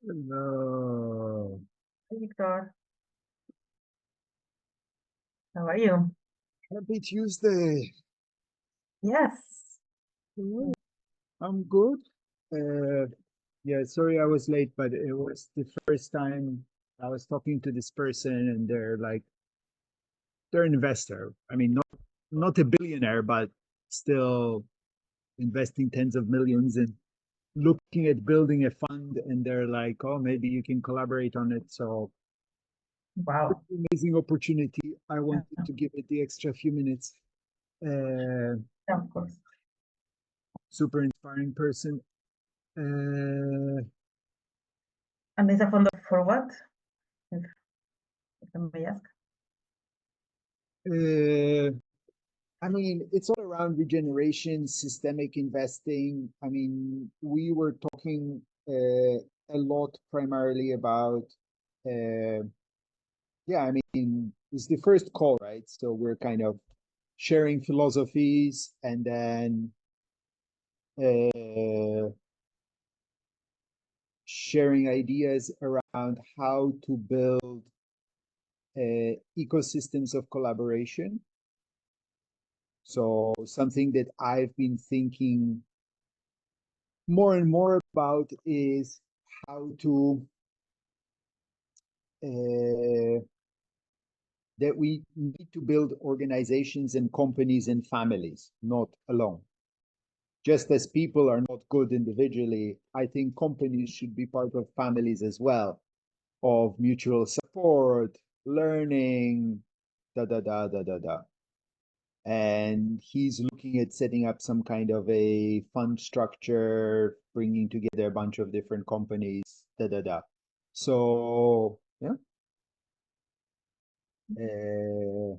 No. Hey, Victor, how are you? Happy Tuesday. Yes. Mm, I'm good. Uh, yeah, sorry I was late, but it was the first time I was talking to this person, and they're an investor. I mean, not a billionaire, but still investing tens of millions and looking at building a fund, and they're like, "Oh, maybe you can collaborate on it." So, Wow. amazing opportunity. I Yeah, wanted to give it the extra few minutes. Uh, of course. Super inspiring person. Uh, And is a fund for what? If I may ask. uh, I mean, it's all around regeneration, systemic investing. I mean, we were talking a lot primarily about, uh, yeah, I mean, it's the first call, right? So we're kind of sharing philosophies and then uh, sharing ideas around how to build ecosystems of collaboration. So something that I've been thinking more and more about is how to uh, that we need to build organizations and companies and families, not alone. Just as people are not good individually, I think companies should be part of families as well, of mutual support, learning, da da da da da da. And he's looking at setting up some kind of a fund structure, bringing together a bunch of different companies, da da da. So yeah, uh,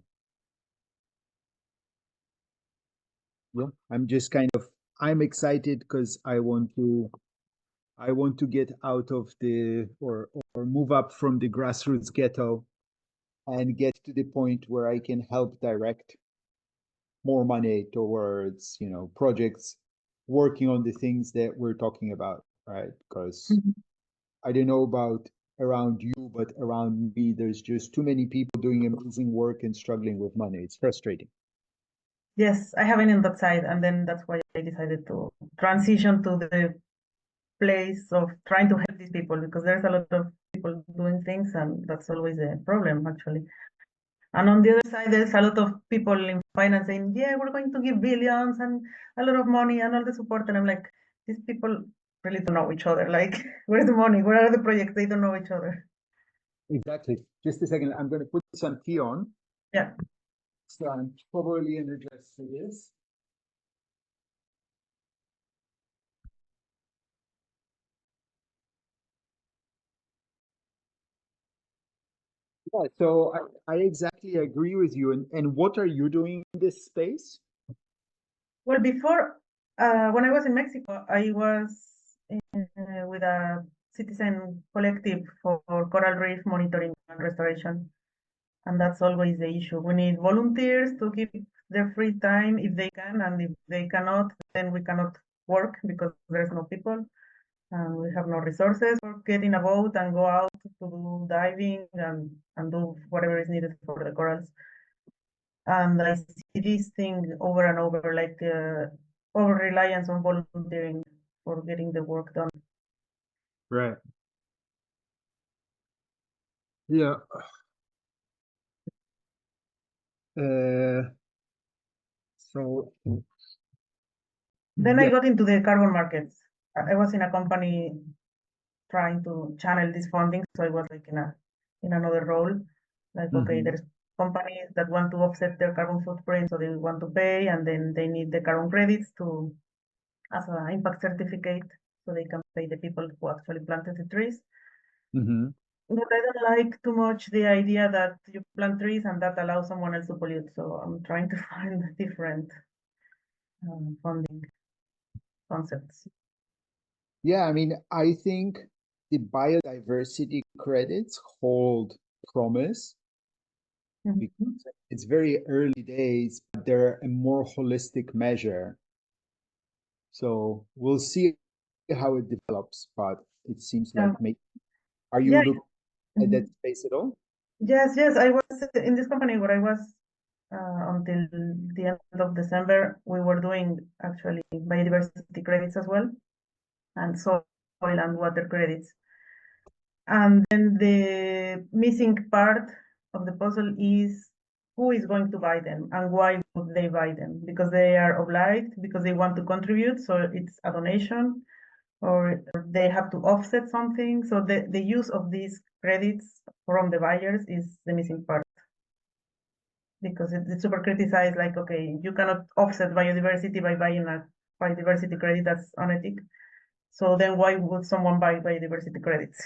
yeah. I'm just kind of I'm excited because I want to get out of the or move up from the grassroots ghetto and get to the point where I can help direct more money towards projects working on the things that we're talking about, right? Because Mhm. I don't know about around you, but around me there's just too many people doing amazing work and struggling with money. It's frustrating. Yes, I have been in that side, and then that's why I decided to transition to the place of trying to help these people because there's a lot of people doing things, and that's always a problem, actually. And on the other side, there's a lot of people in finance saying, yeah, we're going to give billions and a lot of money and all the support. And I'm like, these people really don't know each other. Like, where's the money? Where are the projects? They don't know each other. Exactly. Just a second. I'm going to put some tea on. Yeah. So I'm probably energized for this. Yeah, so I exactly agree with you. And what are you doing in this space? Well, before, when I was in Mexico, I was with a citizen collective for coral reef monitoring and restoration. And that's always the issue. We need volunteers to give their free time if they can, and if they cannot, then we cannot work because there's no people and we have no resources for getting a boat and go out to do diving and do whatever is needed for the corals. And I see this thing over and over, like over reliance on volunteering for getting the work done. Right. Yeah. Uh, so Then I yeah. got into the carbon markets. I was in a company trying to channel this funding. So I was like in another role. Like, okay, Mhm. there's companies that want to offset their carbon footprint, so they want to pay, and then they need the carbon credits to as an impact certificate, so they can pay the people who actually planted the trees. Mhm. But I don't like too much the idea that you plant trees and that allows someone else to pollute. So I'm trying to find different funding concepts. Yeah, I mean, I think the biodiversity credits hold promise because Mhm. it's very early days, but they're a more holistic measure. So we'll see how it develops, but it seems Yeah. like are you Yeah. looking at that space at all? Yes, yes. I was in this company where I was until the end of December. We were doing actually biodiversity credits as well, and soil and water credits. And then the missing part of the puzzle is who is going to buy them and why would they buy them? Because they are obliged, because they want to contribute, so it's a donation, or they have to offset something. So the use of these credits from the buyers is the missing part. Because it's super criticized, like, okay, you cannot offset biodiversity by buying a biodiversity credit, that's unethical. So then why would someone buy biodiversity credits?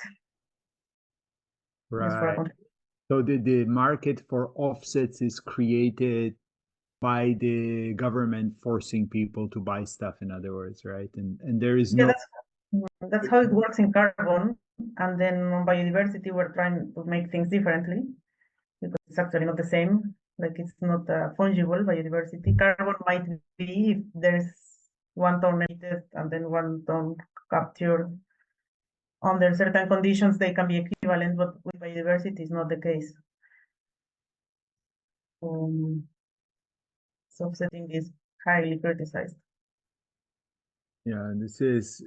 Just for a Right. So the market for offsets is created by the government forcing people to buy stuff, in other words, right? And there is Yeah, no that's how it works in carbon. And then on biodiversity, we're trying to make things differently because it's actually not the same. Like it's not fungible biodiversity. Carbon might be if there's 1 ton emitted and then 1 ton captured. Under certain conditions, they can be equivalent, but with biodiversity is not the case. So offsetting is highly criticized. Yeah, this is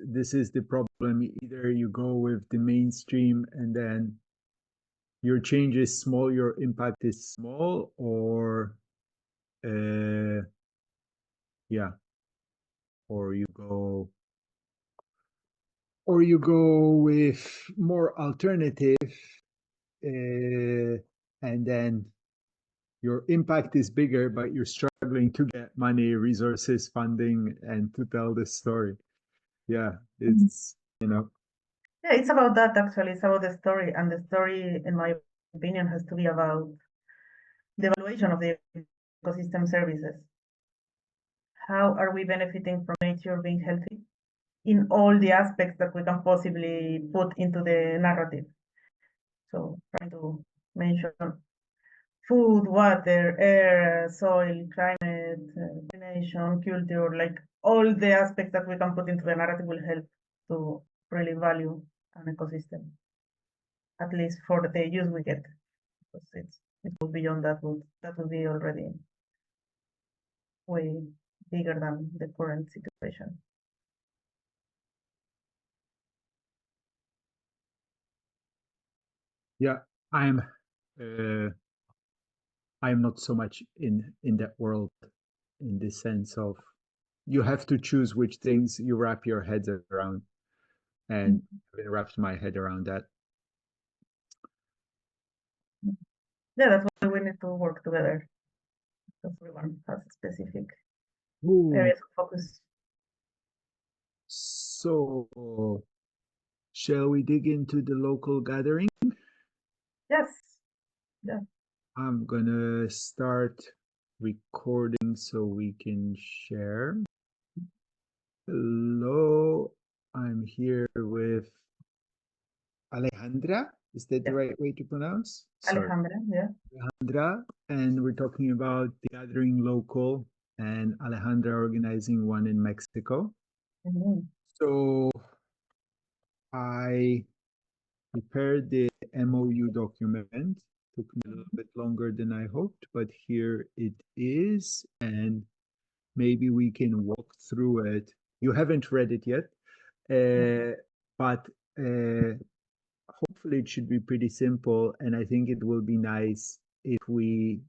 the problem. Either you go with the mainstream and then your change is small, your impact is small, or yeah, or you go with more alternative, and then your impact is bigger, but you're struggling to get money, resources, funding, and to tell the story. Yeah, it's Yeah, it's about that actually. It's about the story, and the story, in my opinion, has to be about the evaluation of the ecosystem services. How are we benefiting from nature being healthy in all the aspects that we can possibly put into the narrative? So trying to mention food, water, air, soil, climate, nation, culture, like all the aspects that we can put into the narrative will help to really value an ecosystem, at least for the use we get. Because it will beyond that would be already way bigger than the current situation. yeah. I'm uh, I'm not so much in that world, in the sense of you have to choose which things you wrap your heads around, and I've wrapped my head around that. Yeah, that's why we need to work together. Because everyone has specific Ooh, areas of focus. so shall we dig into the local gathering? Yes, yeah. I'm gonna start recording so we can share. Hello, I'm here with Alejandra. Is that the Yeah. right way to pronounce? Sorry, Alejandra, yeah. Alejandra, and we're talking about the gathering local and Alejandra organizing one in Mexico. Mhm. So I prepared the MOU document. Took me a little bit longer than I hoped, but here it is, and maybe we can walk through it. You haven't read it yet, but hopefully it should be pretty simple, and I think it will be nice if we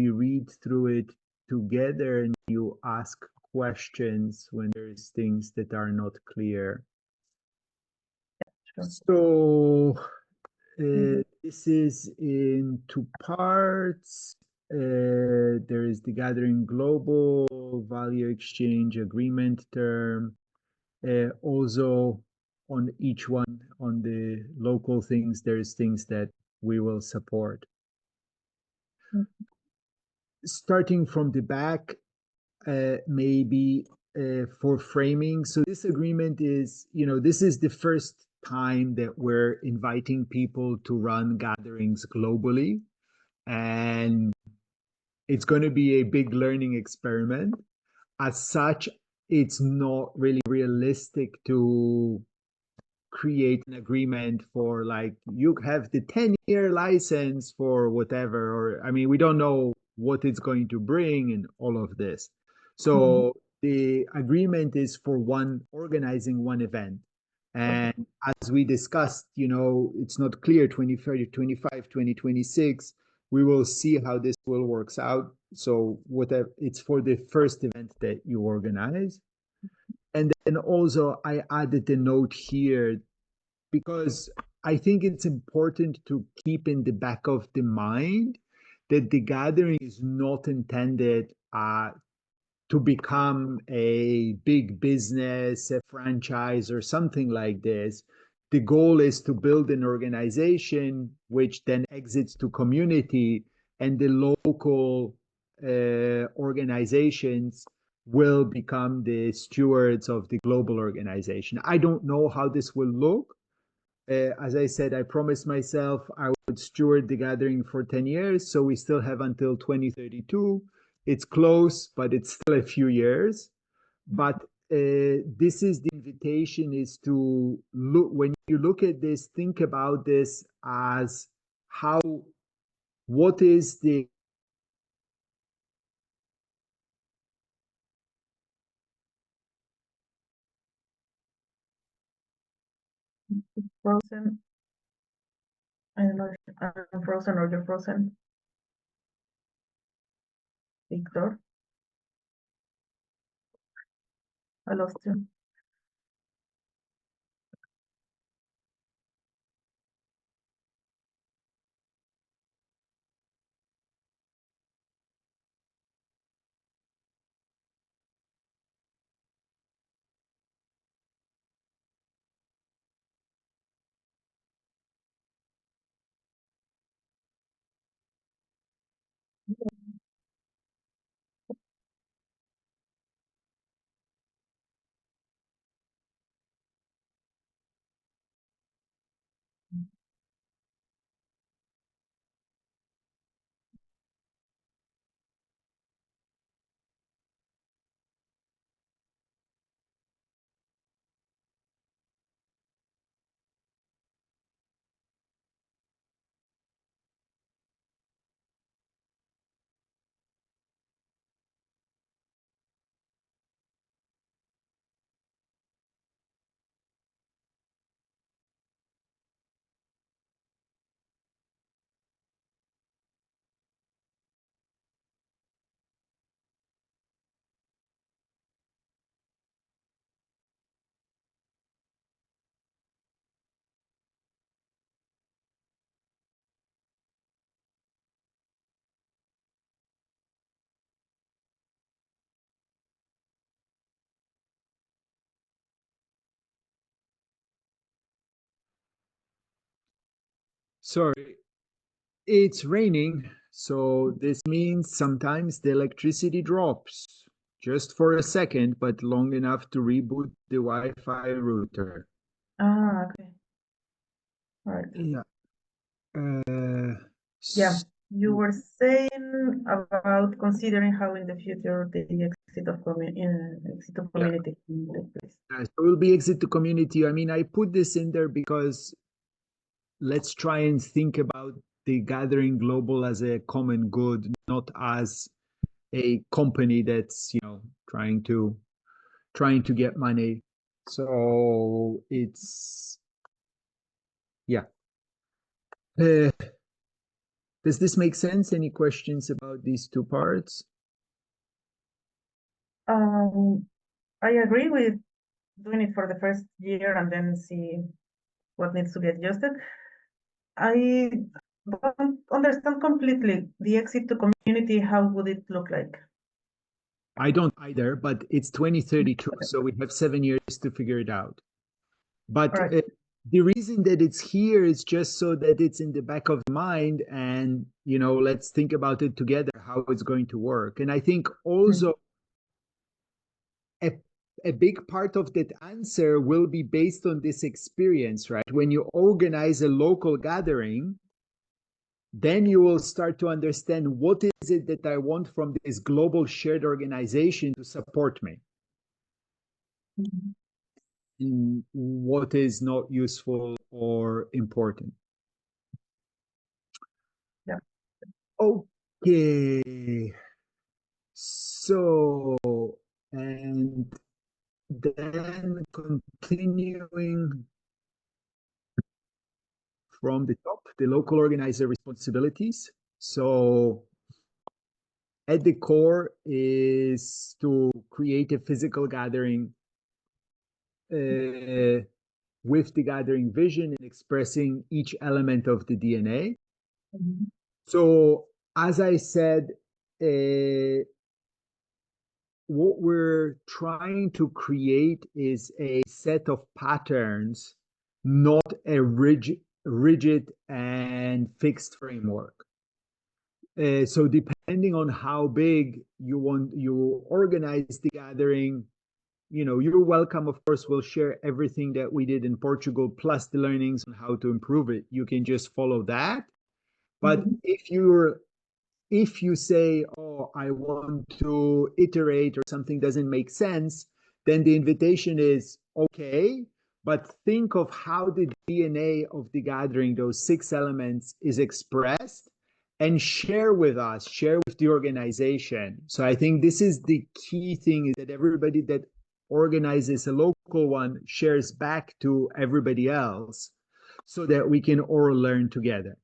read through it together and you ask questions when there's things that are not clear. Sure. So this is in two parts. There is the gathering global value exchange agreement term. Also, on each one, on the local things, there's things that we will support. Starting from the back, maybe for framing. So this agreement is, this is the first time that we're inviting people to run gatherings globally. And it's going to be a big learning experiment. As such, it's not really realistic to create an agreement for like you have the 10-year license for whatever, or I mean we don't know what it's going to bring and all of this. So the agreement is for one organizing one event. And as we discussed, you know, it's not clear 2030, 25, 2026. We will see how this will works out. So whatever, it's for the first event that you organize. And then also I added a note here because I think it's important to keep in the back of the mind that the gathering is not intended to become a big business, a franchise, or something like this. The goal is to build an organization which then exits to community, and the local organizations will become the stewards of the global organization. I don't know how this will look. As I said, I promised myself I would steward the gathering for 10 years. So we still have until 2032. It's close, but it's still a few years. But this is the invitation is to look, when you look at this, think about this as how, what is the Frozen. I don't know if I'm frozen or you're frozen. Victor, I lost you. sorry, it's raining. So this means sometimes the electricity drops just for a second, but long enough to reboot the Wi-Fi router. Okay. All right. Yeah. Uh, Yeah, you so, were saying about considering how in the future the exit of yeah, community can take place. so it will be exit to community. I mean, I put this in there because let's try and think about the gathering global as a common good, not as a company that's, you know, trying to get money. So it's yeah. Uh, does this make sense? Any questions about these two parts? Um, I agree with doing it for the first year and then see what needs to be adjusted. I don't understand completely the exit to community. How would it look like? I don't either, but it's 2032, so we have 7 years to figure it out. All But right. the reason that it's here is just so that it's in the back of mind, and you know, let's think about it together how it's going to work. And I think also a, a big part of that answer will be based on this experience, right? When you organize a local gathering, then you will start to understand what is it that I want from this global shared organization to support me. Mhm. in what is not useful or important. Yeah. Okay. So, and then continuing from the top, the local organizer responsibilities. So at the core is to create a physical gathering with the gathering vision and expressing each element of the DNA. Mhm. So, as I said, uh, what we're trying to create is a set of patterns, not a rigid and fixed framework. So depending on how big you organize the gathering, you're welcome. Of course, we'll share everything that we did in Portugal plus the learnings on how to improve it. You can just follow that. But Mhm. if you say, oh, I want to iterate or something doesn't make sense, then the invitation is okay, but think of how the DNA of the gathering, those 6 elements, is expressed and share with us, share with the organization. So I think this is the key thing, is that everybody that organizes a local one shares back to everybody else so that we can all learn together.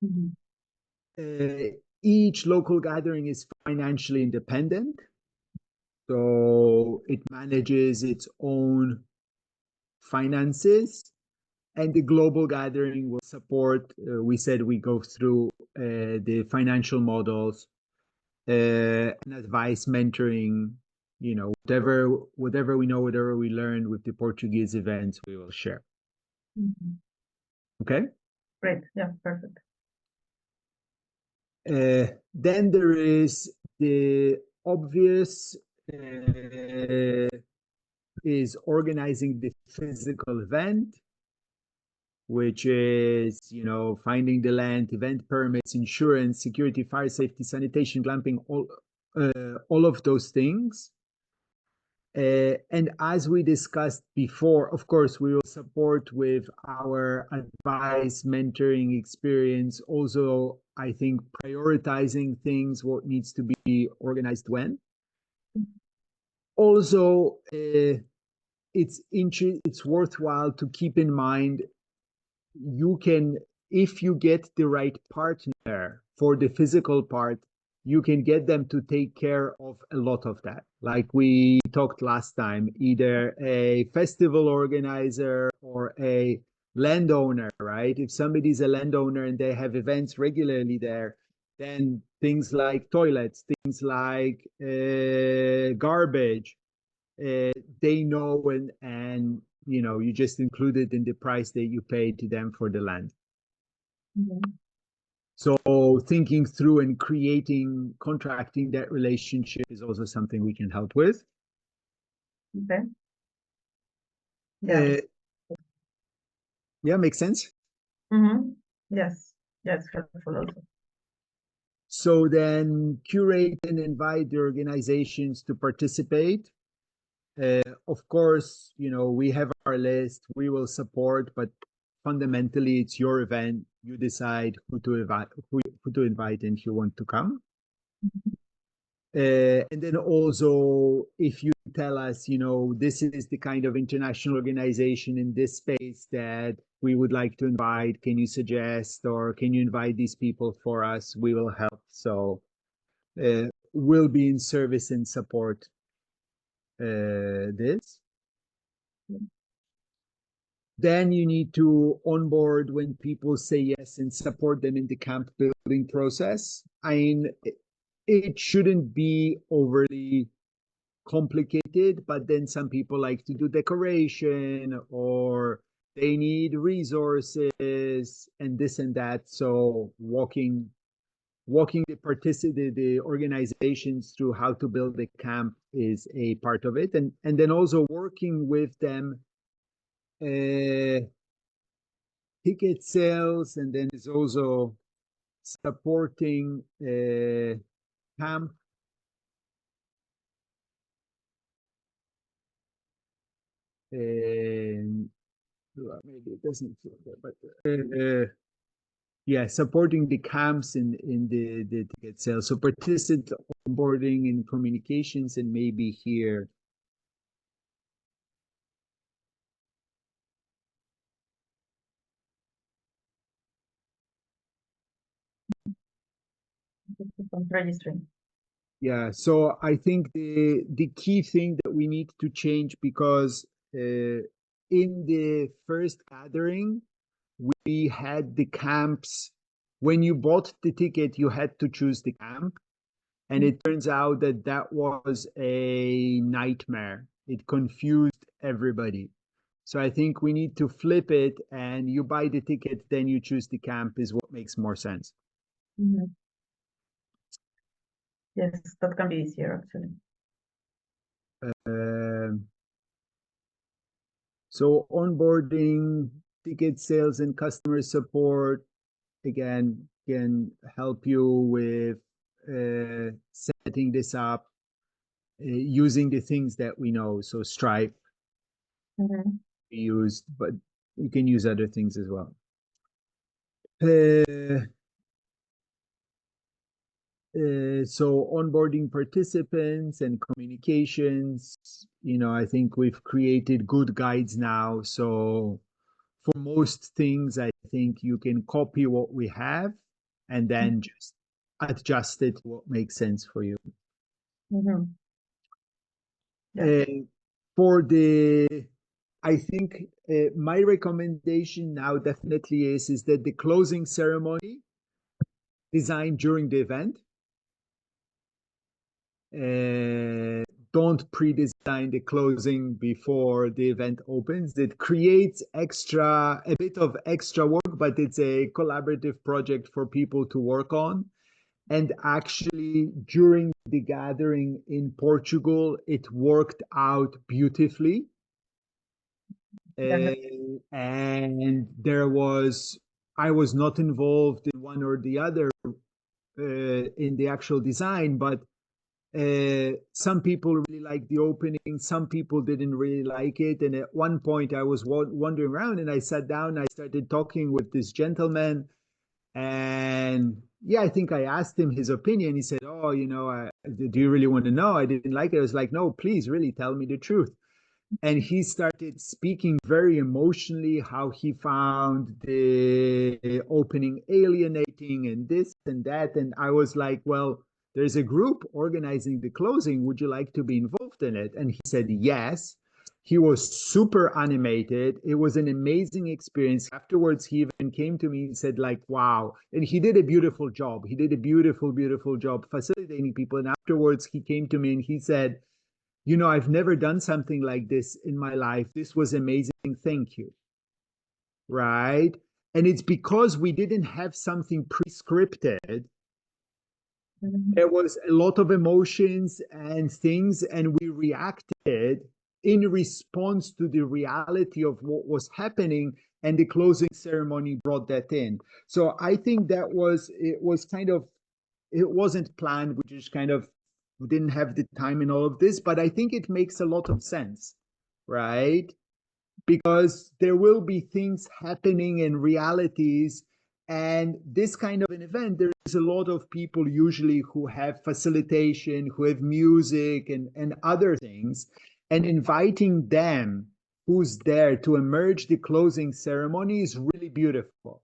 Mhm. Each local gathering is financially independent, so it manages its own finances, and the global gathering will support. We said we go through the financial models and advice, mentoring. Whatever we know, whatever we learned with the Portuguese events, we will share. Mhm. Okay. Great. Yeah, perfect. Then there is the obvious is organizing the physical event, which is, finding the land, event permits, insurance, security, fire safety, sanitation, glamping, all of those things. And as we discussed before, of course, we will support with our advice, mentoring experience. Also, I think prioritizing things, what needs to be organized when. Also, it's worthwhile to keep in mind, you can, if you get the right partner for the physical part, you can get them to take care of a lot of that, like we talked last time, either a festival organizer or a landowner, right? If somebody's a landowner and they have events regularly there, then things like toilets, things like garbage, they know, and you just include it in the price that you pay to them for the land. Mhm. So thinking through and creating, contracting that relationship is also something we can help with. Okay. Yeah. uh, yeah, makes sense. Mm-hmm. Yes. Yes, helpful also. So then curate and invite the organizations to participate. Of course, we have our list, we will support, but fundamentally it's your event. You decide who to invite and who want to come. And then also, if you tell us, this is the kind of international organization in this space that we would like to invite, can you suggest, or can you invite these people for us? We will help. So we'll be in service and support this. Then you need to onboard when people say yes and support them in the camp building process. I mean, it shouldn't be overly complicated, but then some people like to do decoration, or they need resources and this and that. So walking the organizations through how to build the camp is a part of it, and then also working with them, uh, ticket sales, and then is also supporting camp Well, maybe it doesn't feel good, but yeah, supporting the camps in the ticket sales. So participant onboarding and communications, and maybe here. Registering. Yeah, so I think the key thing that we need to change, because in the first gathering we had the camps. When you bought the ticket, you had to choose the camp, and it turns out that that was a nightmare. It confused everybody. So I think we need to flip it, and you buy the ticket, then you choose the camp is what makes more sense. Mhm. Yes, that can be easier actually. Um, so onboarding, ticket sales, and customer support, again, can help you with setting this up, using the things that we know. So Stripe Mhm. we used, but you can use other things as well. Uh, so onboarding participants and communications, I think we've created good guides now. So for most things, I think you can copy what we have and then just adjust it to what makes sense for you. Mhm. Yeah. For I think my recommendation now definitely is that the closing ceremony designed during the event. Don't pre-design the closing before the event opens. It creates a bit of extra work, but it's a collaborative project for people to work on. And actually, during the gathering in Portugal, it worked out beautifully. Yeah. And I was not involved in one or the other in the actual design, but some people really liked the opening, some people didn't really like it. And at one point, I was wandering around and I sat down, I started talking with this gentleman. And yeah, I think I asked him his opinion. He said, "Oh, do you really want to know? I didn't like it." I was like, "No, please, really tell me the truth." And he started speaking very emotionally how he found the opening alienating and this and that. And I was like, well, there's a group organizing the closing. Would you like to be involved in it? And he said yes. He was super animated. It was an amazing experience. Afterwards, he even came to me and said, like, wow. And he did a beautiful job. He did a beautiful, beautiful job facilitating people. And afterwards, he came to me and he said, I've never done something like this in my life. This was amazing. Thank you. Right. And it's because we didn't have something pre-scripted. Mhm. There was a lot of emotions and things, and we reacted in response to the reality of what was happening. And the closing ceremony brought that in. So I think it was kind of, it wasn't planned. We just kind of didn't have the time in all of this, but I think it makes a lot of sense, right? Because there will be things happening in realities. And this kind of an event, there's a lot of people usually who have facilitation, who have music and other things. And inviting them who's there to emerge the closing ceremony is really beautiful.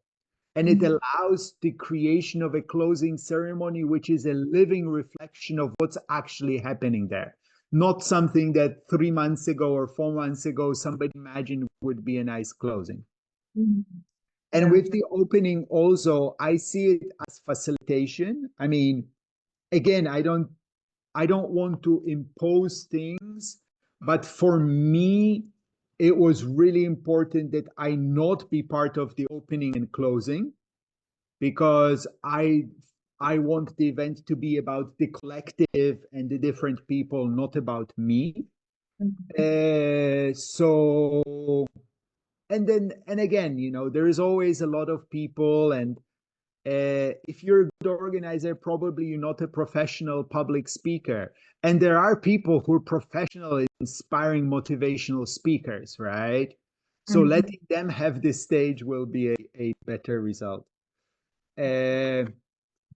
And it Mhm. allows the creation of a closing ceremony, which is a living reflection of what's actually happening there. Not something that 3 months ago or 4 months ago somebody imagined would be a nice closing. Mhm. And Yeah. with the opening also, I see it as facilitation. I mean, again, I don't want to impose things, but for me, it was really important that I not be part of the opening and closing, because I want the event to be about the collective and the different people, not about me. Mhm. So and again, there is always a lot of people, and If you're a good organizer, probably you're not a professional public speaker. And there are people who are professional, inspiring, motivational speakers, right? So Mhm. letting them have this stage will be a better result.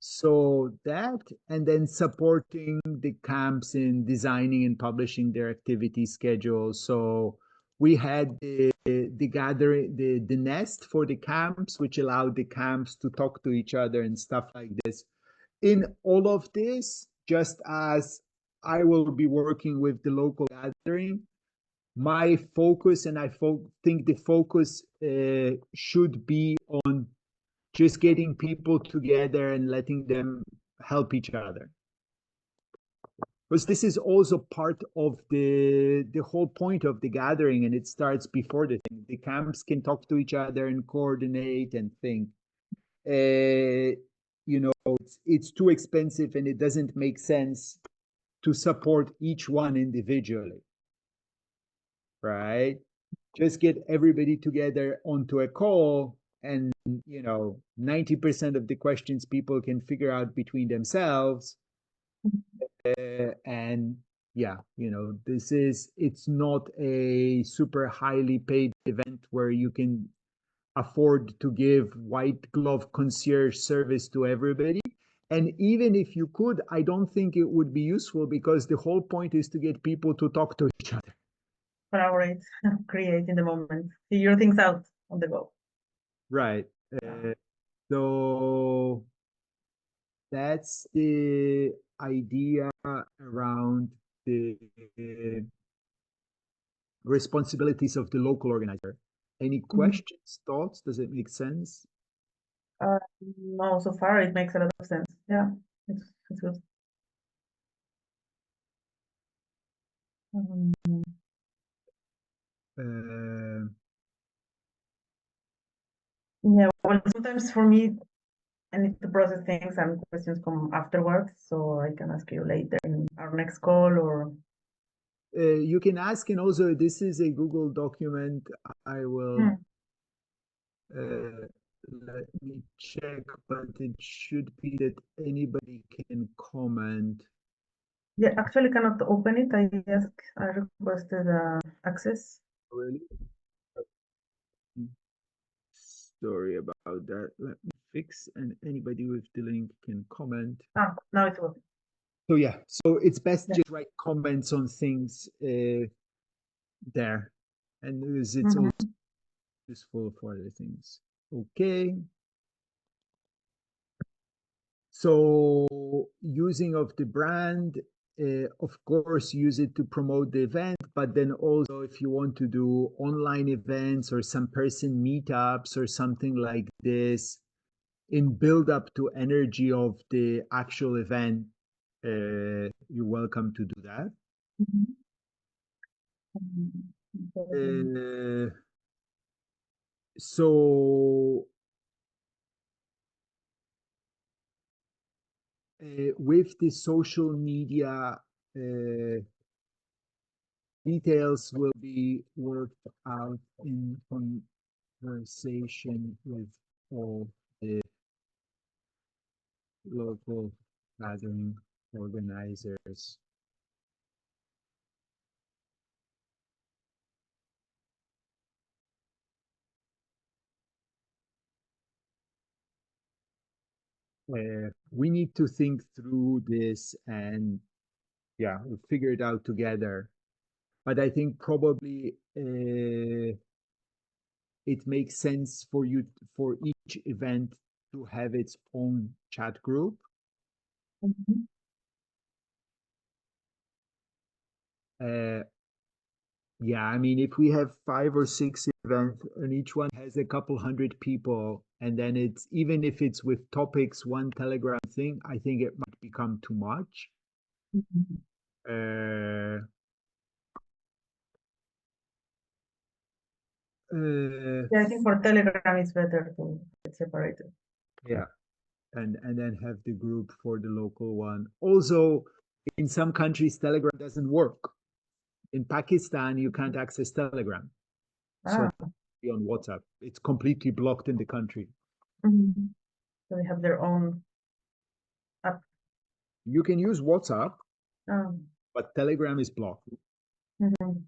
So that, and then supporting the camps in designing and publishing their activity schedules. So we had the gathering, the nest for the camps, which allowed the camps to talk to each other and stuff like this. In all of this, just as I will be working with the local gathering, my focus, and I think the focus should be on just getting people together and letting them help each other, because this is also part of the whole point of the gathering, and it starts before the thing. The camps can talk to each other and coordinate and think. It's too expensive and it doesn't make sense to support each one individually, right? Just get everybody together onto a call, and 90% of the questions people can figure out between themselves. And yeah, it's not a super highly paid event where you can afford to give white glove concierge service to everybody. And even if you could, I don't think it would be useful, because the whole point is to get people to talk to each other. Collaborate, create in the moment, figure things out on the go. Right. So that's the idea around the responsibilities of the local organizer. Any questions, thoughts? Does it make sense? No, so far it makes a lot of sense. Yeah, it's good. Um, Uh, yeah, well, sometimes for me, I need to process things and questions come afterwards, so I can ask you later in our next call or. you can ask, and also this is a Google document. I will let me check, but it should be that anybody can comment. Yeah, actually cannot open it. I requested access. Really? Sorry about that. Let me fix, and anybody with the link can comment. Now it's working. So yeah, so it's best Yeah. just write comments on things there, and it's also useful for other things. Okay. So using of the brand, of course, use it to promote the event, but then also if you want to do online events or some person meetups or something like this, in build up to energy of the actual event, you're welcome to do that. So with the social media, details will be worked out in conversation with all the local gathering organizers. We need to think through this, and yeah, we'll figure it out together. But I think probably it makes sense for each event to have its own chat group. Yeah, I mean, if we have 5 or 6 events and each one has a couple hundred people, and then it's, even if it's with topics, one Telegram thing, I think it might become too much. Uh, Yeah, I think for Telegram it's better to get separated. yeah, and then have the group for the local one. Also, in some countries, Telegram doesn't work. In Pakistan, you can't access Telegram, so Ah, it's on WhatsApp. It's completely blocked in the country. So they have their own app. You can use WhatsApp, Um, but Telegram is blocked. mhm,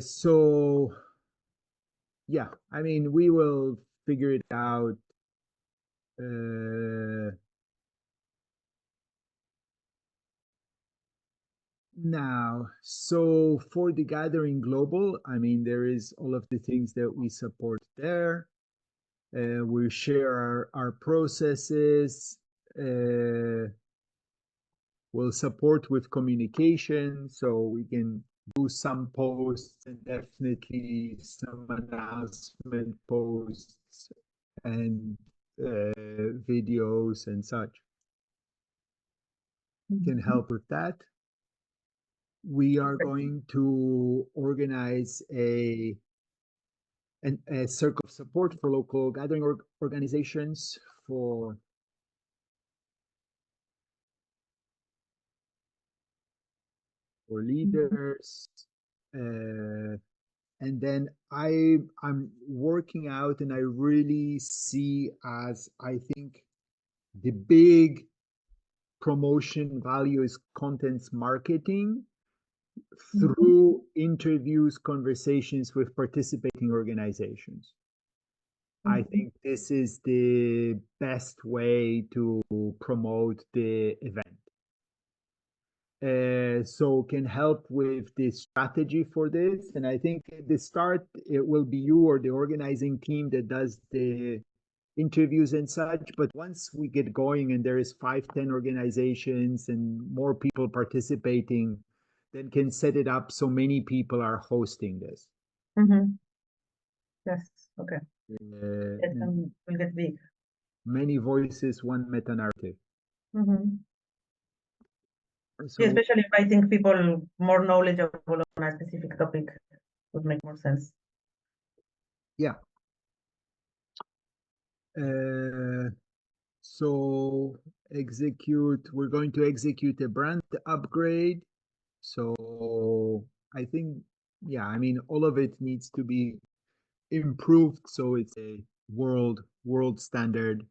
So yeah, I mean, we will figure it out. Uh, Now, so for the Gathering Global, I mean, there is all of the things that we support there. We share our processes. We'll support with communication, so we can do some posts and definitely some announcement posts and videos and such. Can mhm. help with that. We are Great. going to organize a circle of support for local gathering organizations for Mhm, leaders. Uh, and then I'm working out, and I really see as I think the big promotion value is content marketing mhm, through interviews, conversations with participating organizations. I mhm. think this is the best way to promote the event. So can help with the strategy for this. And I think at the start, it will be you or the organizing team that does the interviews and such. But once we get going and there is 5, 10 organizations and more people participating, then can set it up so many people are hosting this. Mhm. Yes, okay. Yes, Uh, and will get big. Many voices, one meta narrative. Mhm. Yeah, So especially if I think people more knowledgeable on a specific topic would make more sense. yeah. Uh, so we're going to execute a brand upgrade. So I think, yeah, I mean, all of it needs to be improved. So it's a world standard.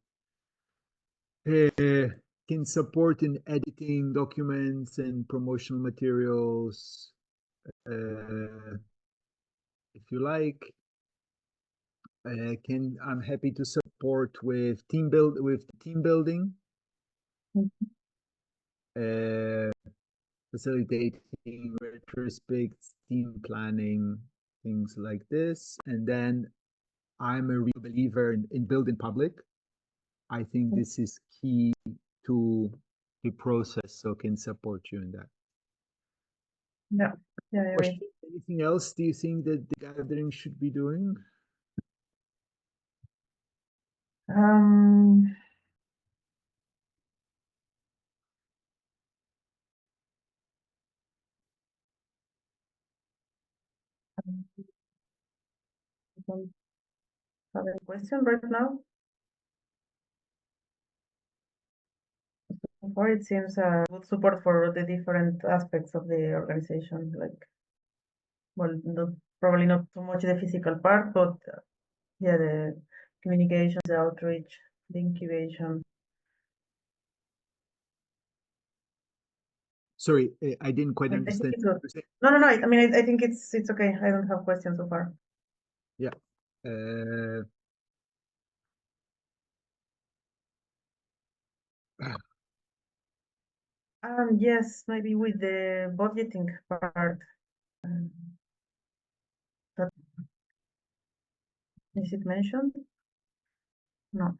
Uh, can support in editing documents and promotional materials, if you like. I'm happy to support with team building, Mhm. uh, facilitating retrospects, team planning, things like this. And then I'm a real believer in building public. I think this is key to the process, so can support you in that. Yeah, yeah, I agree. Question, anything else do you think that the gathering should be doing? Um, I don't have any question right now. So far, it seems a good support for the different aspects of the organization. Like, well, not, probably not too much the physical part, but yeah, the communications, the outreach, the incubation. Sorry, I didn't quite I think understand it's what good. you said. No, no, no. I mean, I think it's okay. I don't have questions so far. Yeah. Uh, Yes, maybe with the budgeting part. Um, that is it mentioned? No.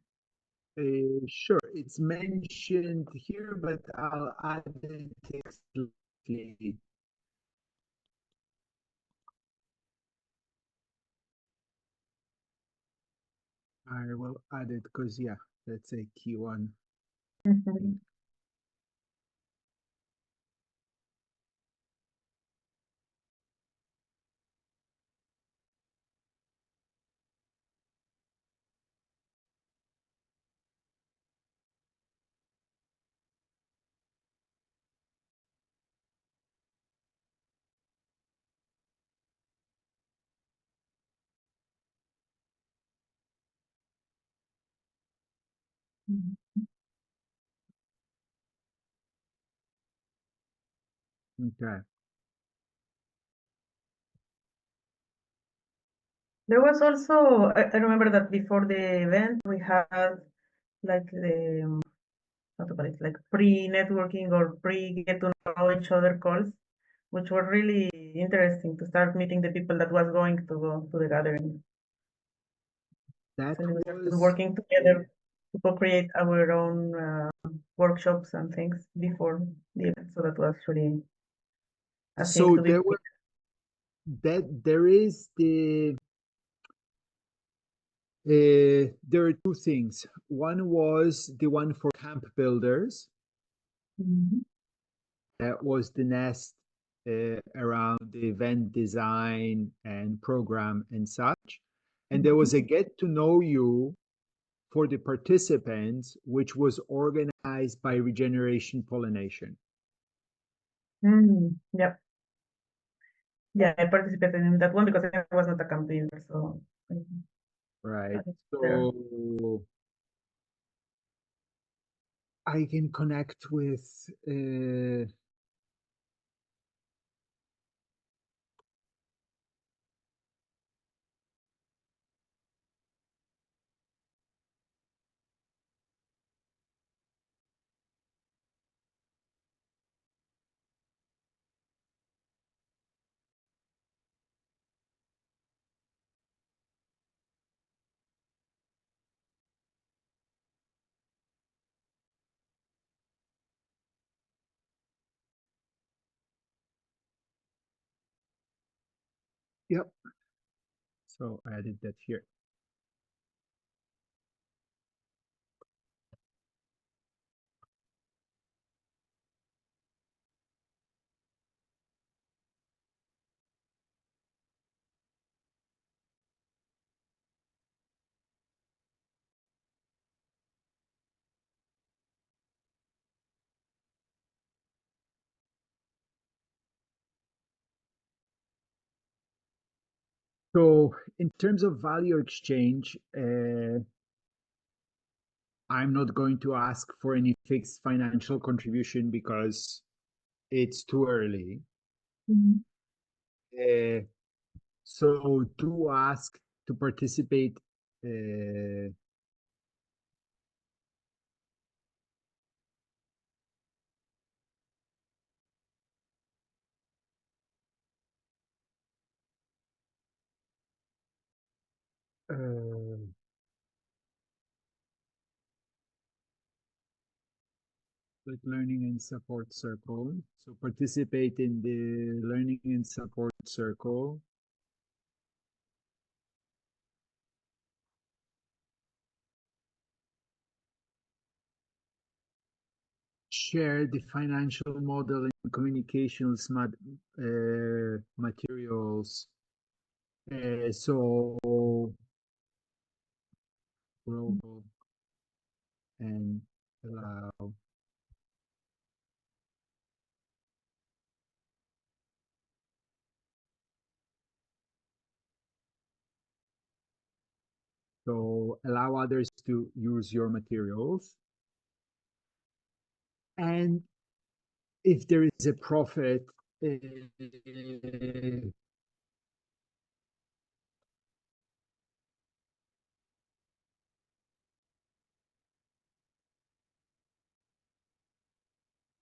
Sure, it's mentioned here, but I'll add it explicitly. I will add it because, yeah, that's a key one. Mhm. Mhm. Okay. There was also, I remember that before the event, we had like the, how to call it, like pre-networking or pre-get to know each other calls, which were really interesting to start meeting the people that was going to go to the gathering. That So we started was working together to co-create our own workshops and things before the event. So that was really a thing so to be. there were that there is there are two things. One was the one for camp builders. Mhm. That was the nest around the event design and program and such. And there was a get to know you for the participants, which was organized by Regeneration Pollination. Yeah, yeah, I participated in that one because I was not a camp leader, so I Right. started there. So I can connect with yep. So I added that here. So in terms of value exchange, I'm not going to ask for any fixed financial contribution because it's too early. Mhm. Uh, so do ask to participate. Uh, uh, like learning and support circle. So participate in the learning and support circle. Share the financial model and communications materials. So global and allow. So allow others to use your materials. And if there is a profit, uh,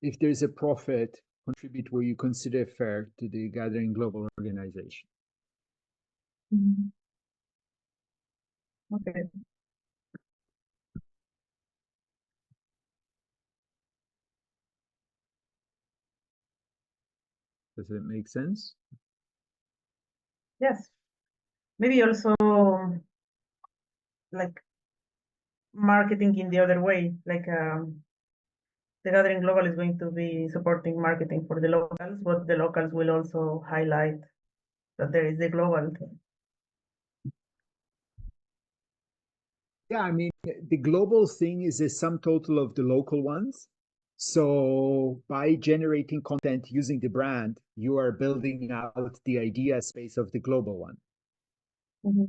if there's a profit, contribute where you consider fair to the gathering global organization. Mhm. Okay. Does it make sense? Yes. Maybe also like marketing in the other way, like the Gathering Global is going to be supporting marketing for the locals, but the locals will also highlight that there is the global thing. Yeah, I mean, the global thing is a sum total of the local ones. So by generating content using the brand, you are building out the idea space of the global one. Mhm.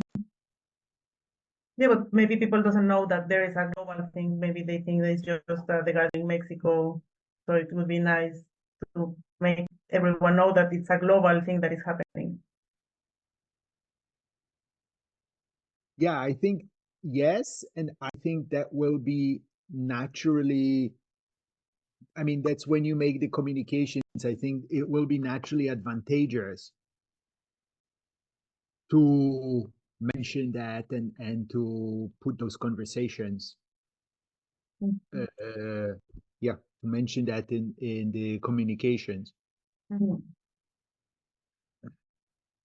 Yeah, but maybe people doesn't know that there is a global thing. Maybe they think that it's just regarding Mexico. So it would be nice to make everyone know that it's a global thing that is happening. Yeah, I think yes, and I think that will be naturally. I mean, that's when you make the communications. I think it will be naturally advantageous to mention that and to put those conversations. Mhm. Yeah, to mention that in the communications. Mhm.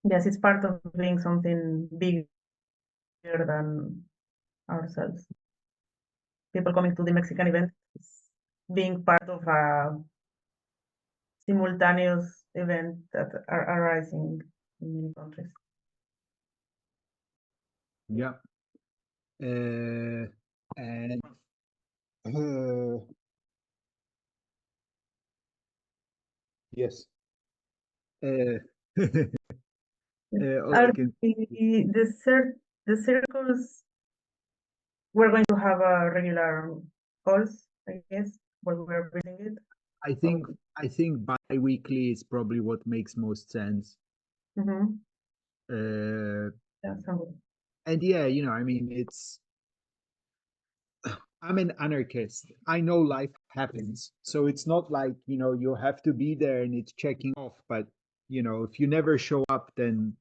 Yes, it's part of being something bigger than ourselves. People coming to the Mexican event is being part of a simultaneous event that are arising in many countries. Yeah. And uh, yes. Uh, all I Are can. the circles, we're going to have a regular calls, I guess, when we're building it. I Or, think I think bi-weekly is probably what makes most sense. mhm, Uh, yeah, so, and yeah, I mean, I'm an anarchist. I know life happens, so it's not like you have to be there and it's checking off. But if you never show up, then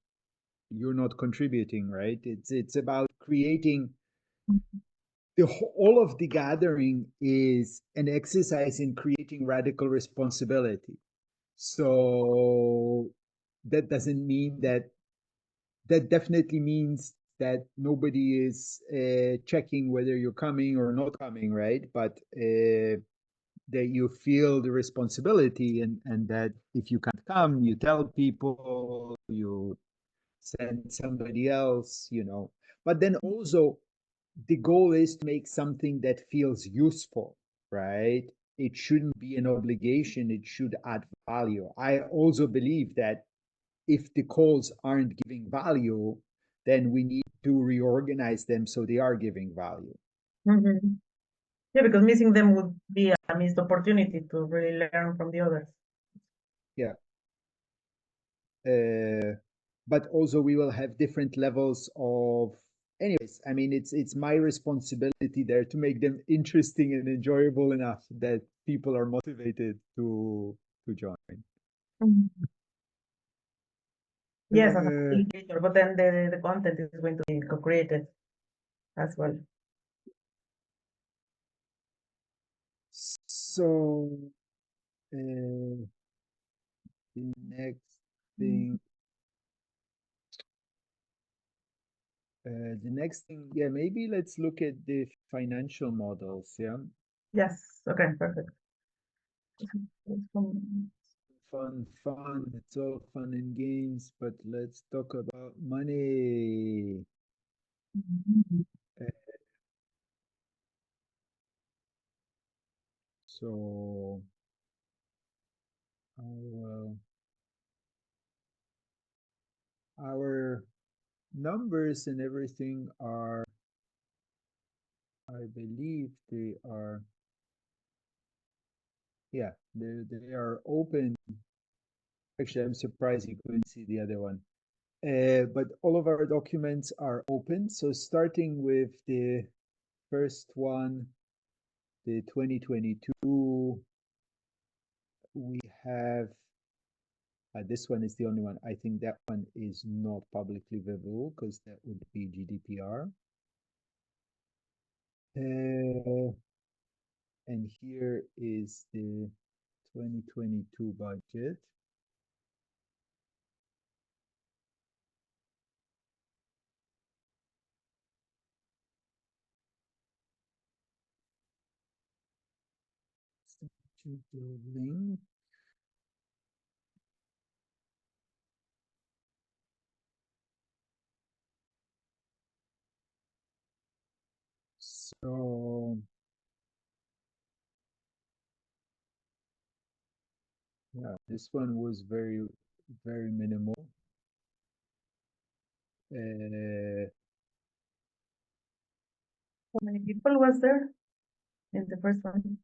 you're not contributing, right? It's about creating all of the gathering is an exercise in creating radical responsibility. So that doesn't mean that definitely means that nobody is checking whether you're coming or not coming, right? But that you feel the responsibility and that if you can't come, you tell people, you send somebody else. But then also the goal is to make something that feels useful, right? It shouldn't be an obligation, it should add value. I also believe that if the calls aren't giving value, then we need to reorganize them so they are giving value. mhm. Yeah, because missing them would be a missed opportunity to really learn from the others. Yeah. But also we will have different levels of, anyways, I mean, it's my responsibility there to make them interesting and enjoyable enough that people are motivated to join. Mhm. Yes, as a Uh, facilitator, but then the content is going to be co-created as well. so uh, the next thing, yeah, maybe let's look at the financial models. Yeah, Yes, okay, perfect. fun. It's all fun and games, but let's talk about money. Uh, So, well, our numbers and everything are, I believe they are, yeah, they are open. Actually, I'm surprised you couldn't see the other one. But all of our documents are open. So starting with the first one, the 2022, we have, this one is the only one. I think that one is not publicly available because that would be GDPR. Uh, and here is the 2022 budget. Building. So yeah, this one was very, very minimal. Uh, How many people was there in the first one?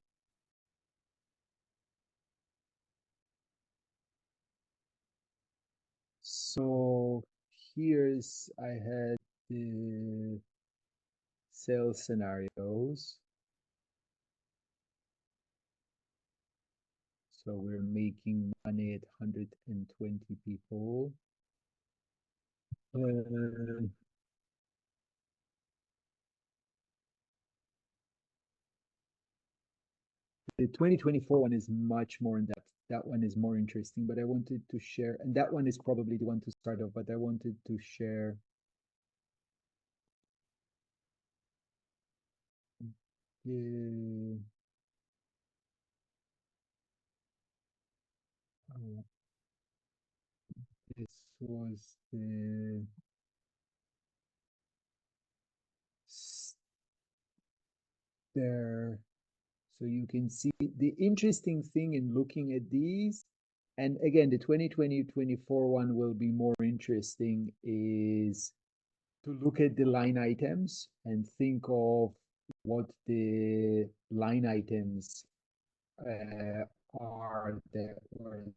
So here's, I had the sales scenarios. So we're making money at 120 people. The 2024 one is much more in depth. That one is more interesting, but I wanted to share, and that one is probably the one to start off, but I wanted to share. Uh, this was the there. So you can see the interesting thing in looking at these, and again, the 2020-24 one will be more interesting, is to look at the line items and think of what the line items are that were.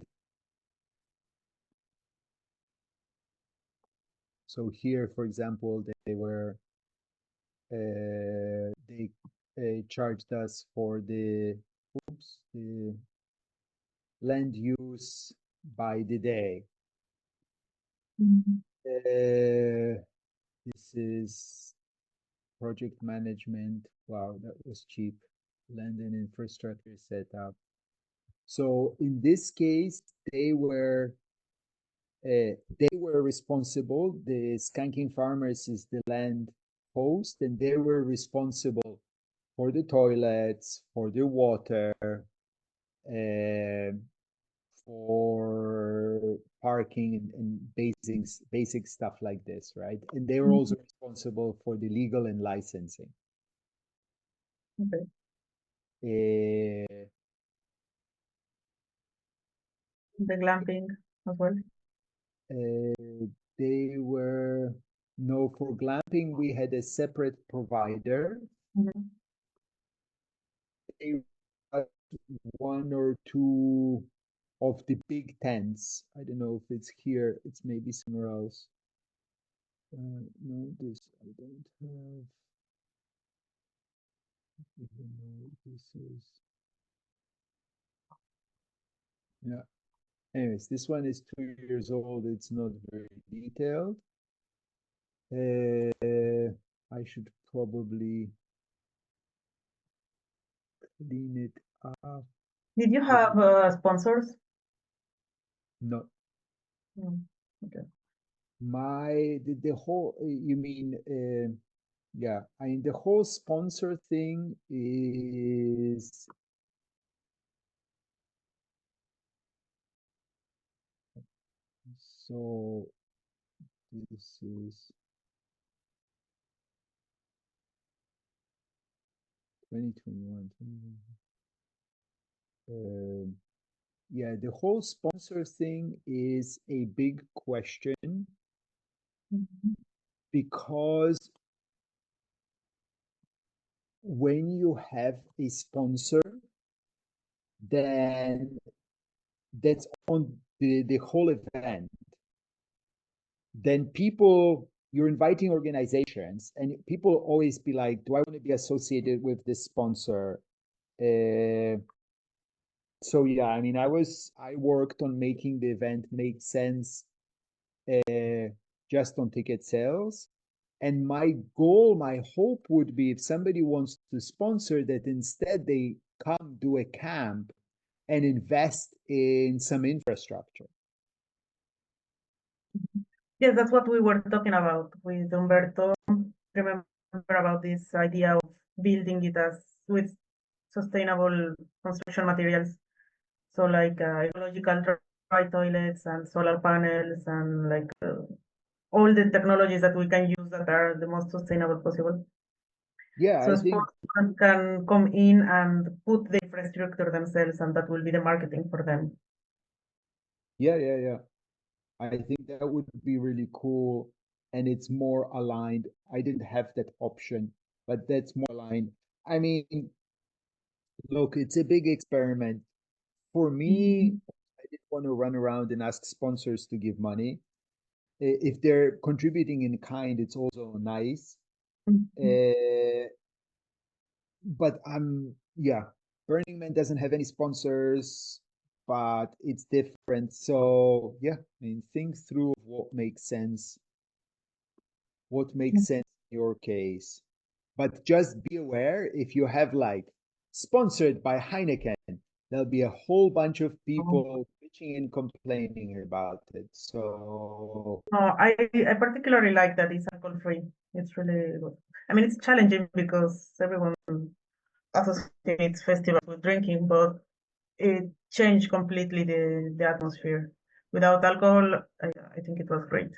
So here, for example, they were they charged us for the land use by the day. This is project management. Wow, that was cheap. Land and infrastructure setup. So in this case, they were responsible. The Skanking Farmers is the land host, and they were responsible for the toilets, for the water, for parking and basic stuff like this, right? And they were also responsible for the legal and licensing. Okay. The glamping as well. They were, no, for glamping, we had a separate provider. They had one or two of the big tents. I don't know if it's here, it's maybe somewhere else. No, this I don't have. Even though this is, yeah. Anyways, this one is 2 years old. It's not very detailed. I should probably clean it up. Did you have sponsors? No. Okay. The whole, you mean, yeah, I mean, the whole sponsor thing is, so this is 2021. Yeah, the whole sponsor thing is a big question because when you have a sponsor, then that's on the whole event. Then people, you're inviting organizations, and people always be like, do I want to be associated with this sponsor? So yeah, I mean, I worked on making the event make sense just on ticket sales. And my goal, my hope would be, if somebody wants to sponsor, that instead they come do a camp and invest in some infrastructure. Yes, that's what we were talking about with Humberto. Remember about this idea of building it as with sustainable construction materials. So like ecological dry toilets and solar panels and like all the technologies that we can use that are the most sustainable possible. Yeah, So I think sponsors can come in and put the infrastructure themselves, and that will be the marketing for them. yeah. I think that would be really cool, and it's more aligned. I didn't have that option, but that's more line. I mean, look, it's a big experiment. For me, I didn't want to run around and ask sponsors to give money. If they're contributing in kind, it's also nice. Mhm. Uh, but yeah, Burning Man doesn't have any sponsors, but it's different. So yeah, I mean, think through what makes sense in your case. But just be aware if you have like sponsored by Heineken, there'll be a whole bunch of Oh. people bitching and complaining about it. So No, I particularly like that it's alcohol free. It's really good. I mean, it's challenging because everyone associates festivals with drinking, but it changed completely the atmosphere. Without alcohol, I think it was great.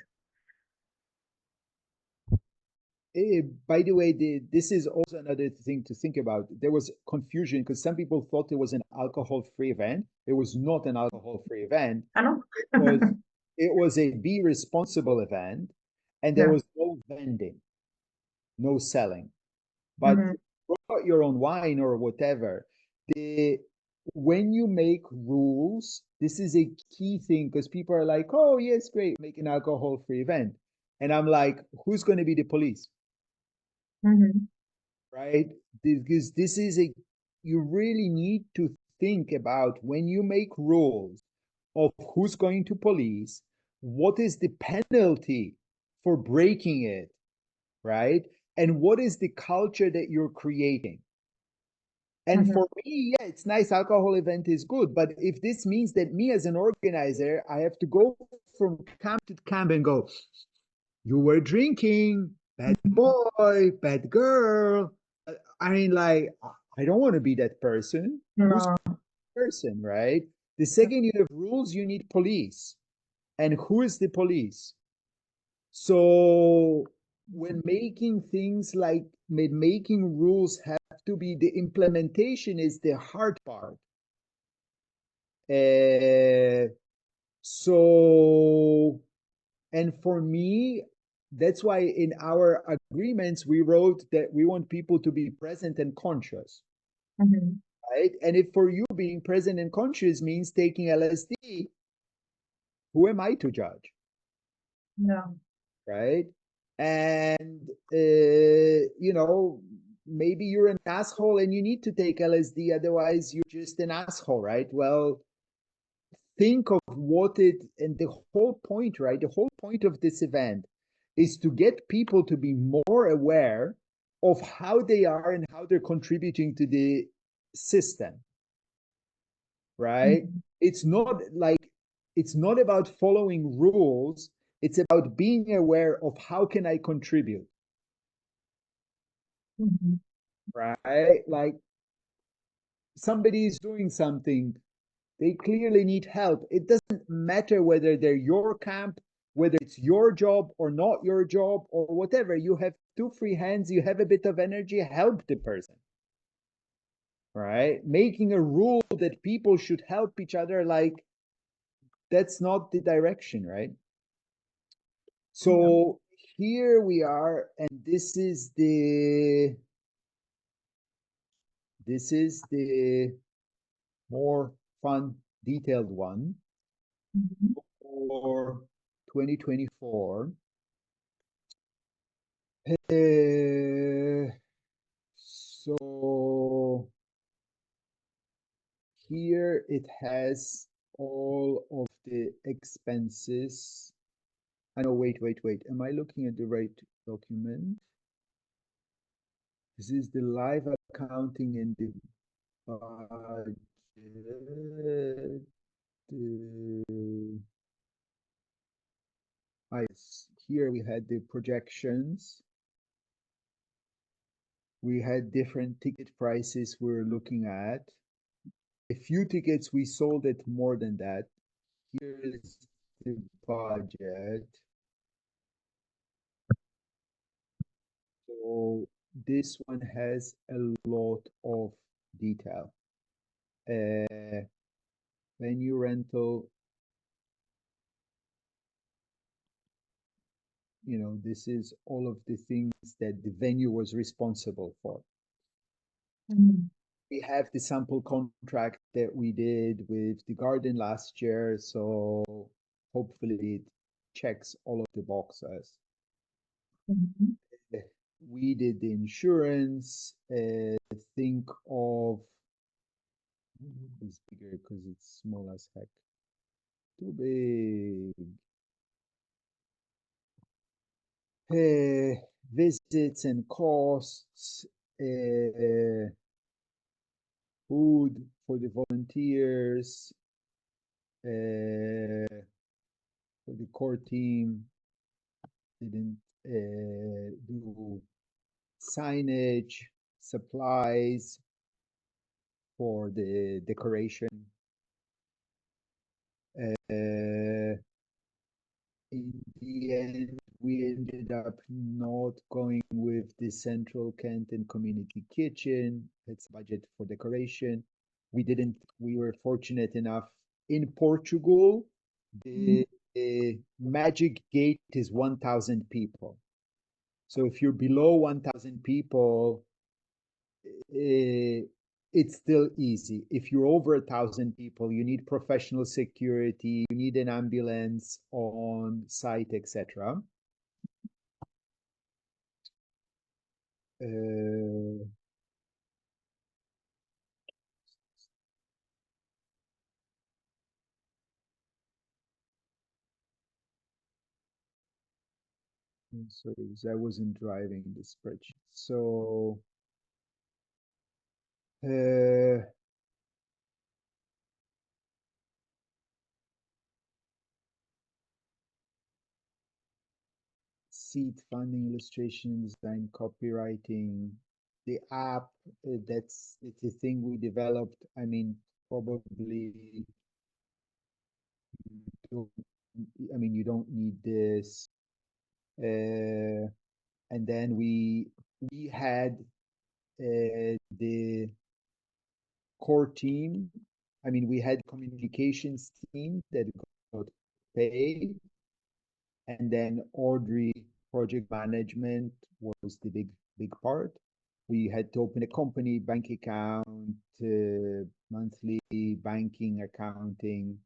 By the way, this is also another thing to think about. There was confusion because some people thought it was an alcohol-free event. It was not an alcohol-free event. I know. It was it was a be responsible event, and there Yeah. was no vending, no selling. But Hmm. bring out your own wine or whatever. The When you make rules, this is a key thing because people are like, "Oh, yes, great, make an alcohol-free event," and I'm like, "Who's going to be the police?" Hmm. Right? Because this is a you really need to think about when you make rules of who's going to police, what is the penalty for breaking it, right? And what is the culture that you're creating? And Hmm. for me, yeah, it's nice. Alcohol event is good, but if this means that me as an organizer, I have to go from camp to camp and go, you were drinking, bad boy, bad girl. I mean, like, I don't want to be that person. Who's No. the person, right? The second you have rules, you need police. And who is the police? So when making things like making rules have to be the implementation is the hard part. Uh, so And for me, that's why in our agreements, we wrote that we want people to be present and conscious, Hmm. right? And if for you being present and conscious means taking LSD, who am I to judge, Yeah. right? And, maybe you're an asshole and you need to take LSD, otherwise you're just an asshole, right? Well, think of what it and the whole point, right? The whole point of this event is to get people to be more aware of how they are and how they're contributing to the system, right? Hmm. It's not like it's not about following rules, it's about being aware of how can I contribute, Hmm. right? Like somebody is doing something, they clearly need help. It doesn't matter whether they're your camp, whether it's your job or not your job or whatever. You have two free hands, you have a bit of energy, help the person, right? Making a rule that people should help each other, like that's not the direction, right? Yeah. So here we are, and this is the more fun, detailed one Hmm. for 2024. So here it has all of the expenses. I know, wait. Am I looking at the right document? This is the live accounting and the budget. Yes, here we had the projections. We had different ticket prices we were looking at. A few tickets we sold at more than that. Here's the budget. So this one has a lot of detail. Uh, Venue rental, you know, this is all of the things that the venue was responsible for. We have the sample contract that we did with the garden last year, so hopefully it checks all of the boxes. We did the insurance. Think of it's bigger because it's small as heck. Too big. Visits and costs. Food for the volunteers. For the core team. Didn't do signage, supplies for the decoration. In the end, we ended up not going with the central Canton community kitchen. It's budget for decoration. We were fortunate enough in Portugal, the magic gate is 1,000 people. So if you're below 1,000 people, it's still easy. If you're over 1,000 people, you need professional security, you need an ambulance on site, etc. Sorry, because I wasn't driving the spreadsheet. So seed funding, illustration, design, copywriting, the app, it's a thing we developed. I mean, probably don't, I mean, you don't need this. And then we had the core team. I mean, we had communications team that got paid, and then Audrey project management was the big part. We had to open a company bank account, monthly banking, accounting.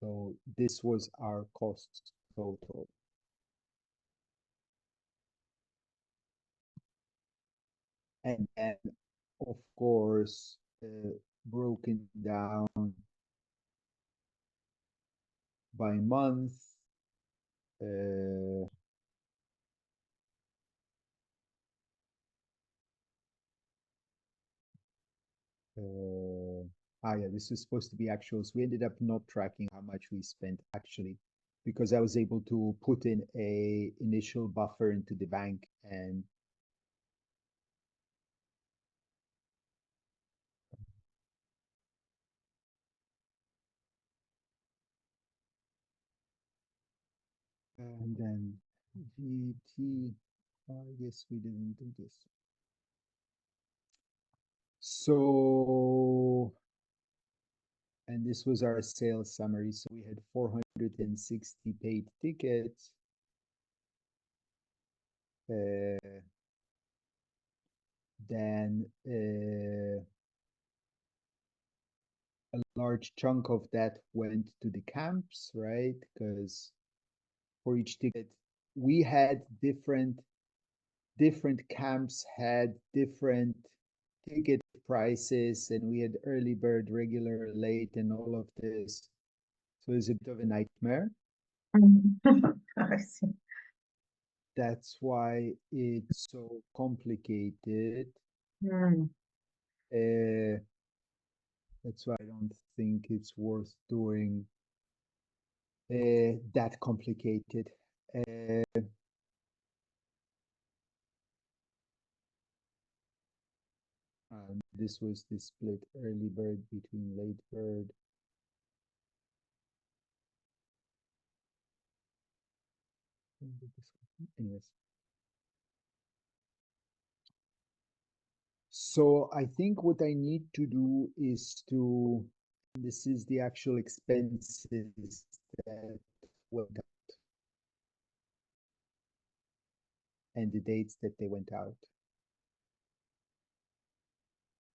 So this was our cost total. And then, of course, broken down by month. Yeah, this is supposed to be actuals. We ended up not tracking how much we spent actually, because I was able to put in a initial buffer into the bank and then GT. I guess we didn't do this. So, and this was our sales summary. So we had 460 paid tickets. Then a large chunk of that went to the camps, right? Because for each ticket, we had different camps had different ticket prices, and we had early bird, regular, late, and all of this. So it's a bit of a nightmare. I see. That's why it's so complicated. That's why I don't think it's worth doing that complicated. This was the split early bird between late bird. Anyways. So I think what I need to do is to, this is the actual expenses that went out and the dates that they went out.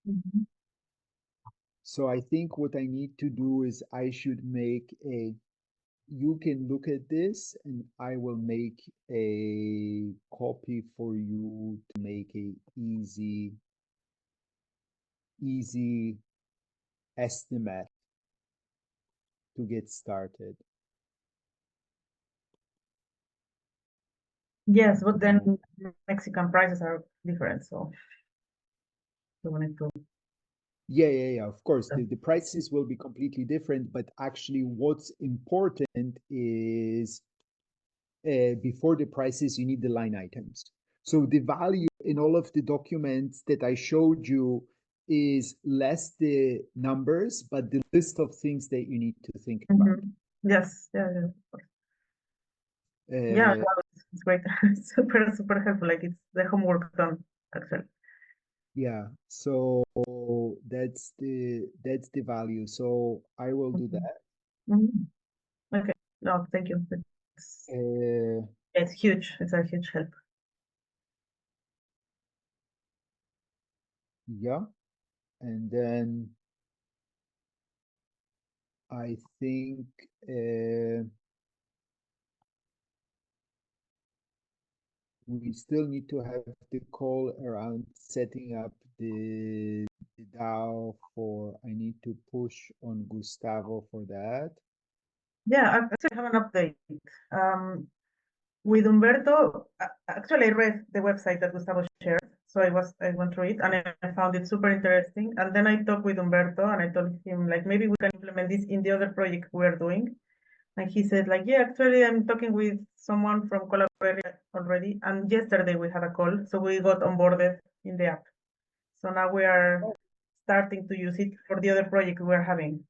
Mhm. So I think what I need to do is I should make a, you can look at this and I will make a copy for you to make a easy estimate to get started. Yes, but then Mexican prices are different, so we wanted to. Yeah. Of course, the prices will be completely different, but actually, what's important is before the prices, you need the line items. So the value in all of the documents that I showed you is less the numbers, but the list of things that you need to think about. Yes, yeah. Yeah, Uh, no, it's great. It's super helpful. Like it's the homework done, actually. yeah, so that's the value. So I will do Mhm. that. Mhm. Okay. No, thank you. Uh, It's huge. It's a huge help. yeah, and then I think we still need to have the call around setting up the DAO for, I need to push on Gustavo for that. Yeah, actually, I have an update. With Humberto, actually, I read the website that Gustavo shared, so I went through it and I found it super interesting. And then I talked with Humberto and I told him like maybe we can implement this in the other project we're doing. And he said like, yeah, actually, I'm talking with someone from Collaborate already. And yesterday we had a call, so we got onboarded in the app. So now we are Oh, starting to use it for the other project we're having.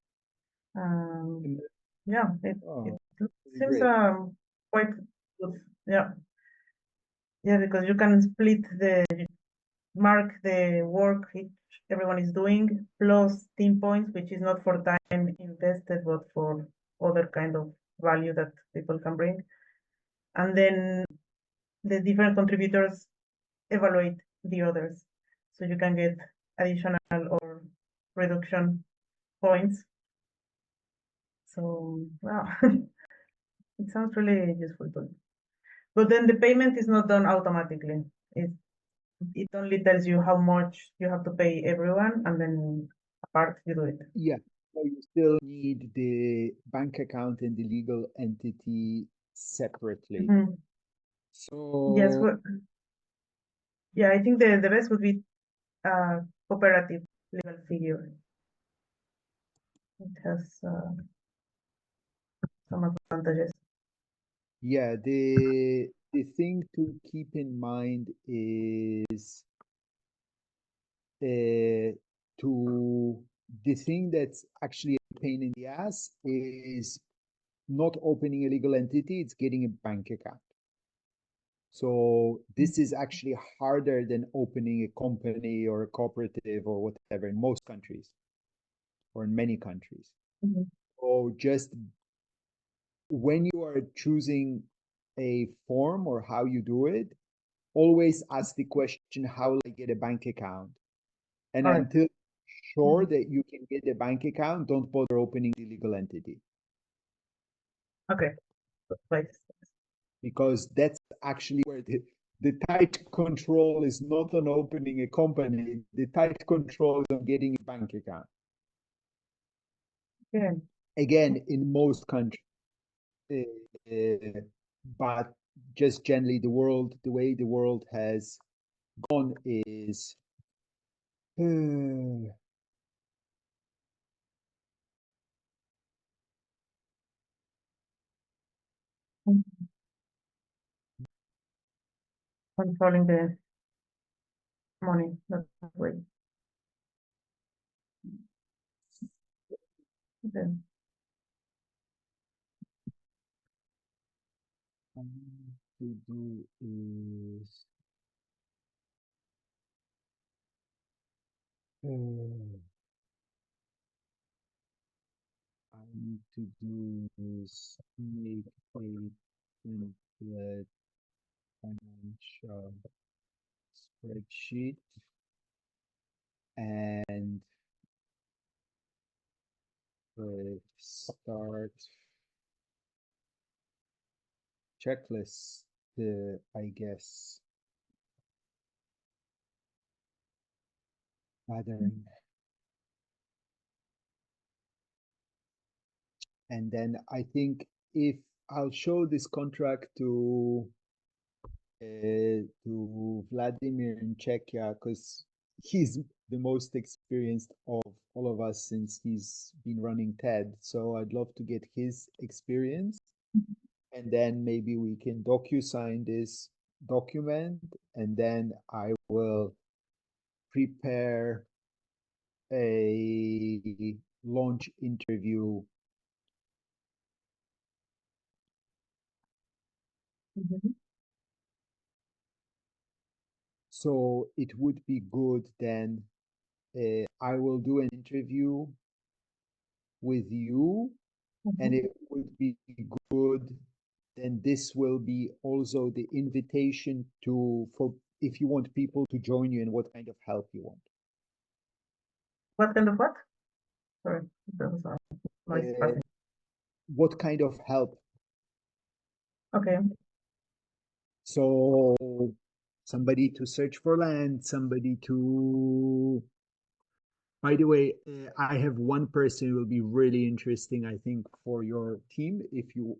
Um, and- yeah, it oh, really seems great. quite good. Yeah, yeah, because you can split the mark the work everyone is doing plus team points, which is not for time invested, but for other kind of value that people can bring. And then the different contributors evaluate the others, so you can get additional or reduction points. So wow, it sounds really useful to me. But then the payment is not done automatically. It only tells you how much you have to pay everyone, and then apart you do it. Yeah, so you still need the bank account and the legal entity separately. Mhm. Yes, So well, yeah, I think the rest would be cooperative legal figure. It has some advantages. yeah, the thing to keep in mind is to the thing that's actually a pain in the ass is not opening a legal entity, it's getting a bank account. So this is actually harder than opening a company or a cooperative or whatever in most countries or in many countries. Mhm. So just when you are choosing a form or how you do it, always ask the question, how will I get a bank account? And All right. until sure Mhm. that you can get a bank account, don't bother opening the legal entity Okay. Right. because that's actually where the tight control is not on opening a company. The tight control is on getting a bank account. Okay. Again, in most countries, uh, but just generally, the world, the way the world has gone is. Mhm. Controlling the money. That's great. Okay. I need to do is I need to do is make a template financial spreadsheet and start checklist, I guess, gathering. And then I think if I'll show this contract to Vladimir in Czechia, because he's the most experienced of all of us since he's been running TED. So I'd love to get his experience. And then maybe we can docu-sign this document, and then I will prepare a launch interview. So it would be good then. I will do an interview with you, and it would be good. Then this will be also the invitation for if you want people to join you and what kind of help you want. What kind of what? Sorry, there was a noise passing. What kind of help? Okay. So somebody to search for land, somebody to. By the way, I have one person who will be really interesting, I think, for your team. If you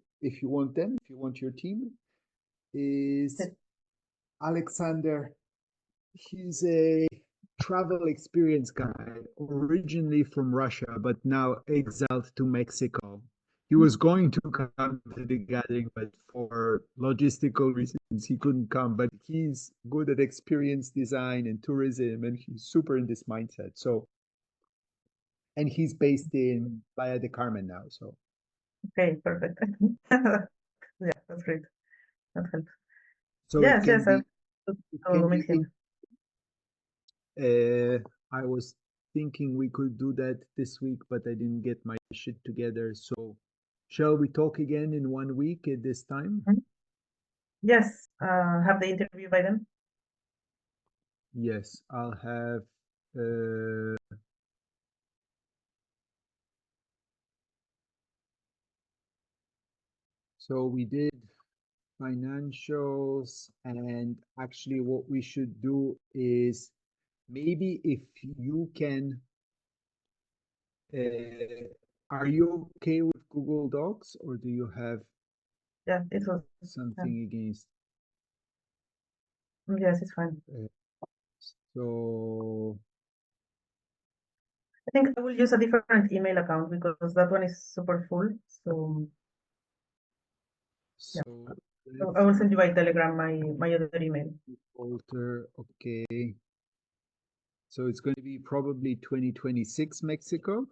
want them, if you want your team, is Alexander. He's a travel experience guy, originally from Russia, but now exiled to Mexico. He was going to come to the gathering, but for logistical reasons, he couldn't come. But he's good at experience design and tourism, and he's super in this mindset. So, and he's based in Playa de Carmen now. So, okay, perfect. Yeah, that's great. That helps. so Yes, yes, it I'll can meet be. him. I was thinking we could do that this week, but I didn't get my shit together. So, shall we talk again in 1 week at this time? Yes, have the interview by then. Yes, I'll have. So we did financials, and actually, what we should do is maybe if you can. Are you okay with Google Docs, or do you have Yeah, it was something against? yes, it's fine. So I think I will use a different email account because that one is super full. So yeah, so I will send you by Telegram my other email. Alter, okay. So it's going to be probably 2026 Mexico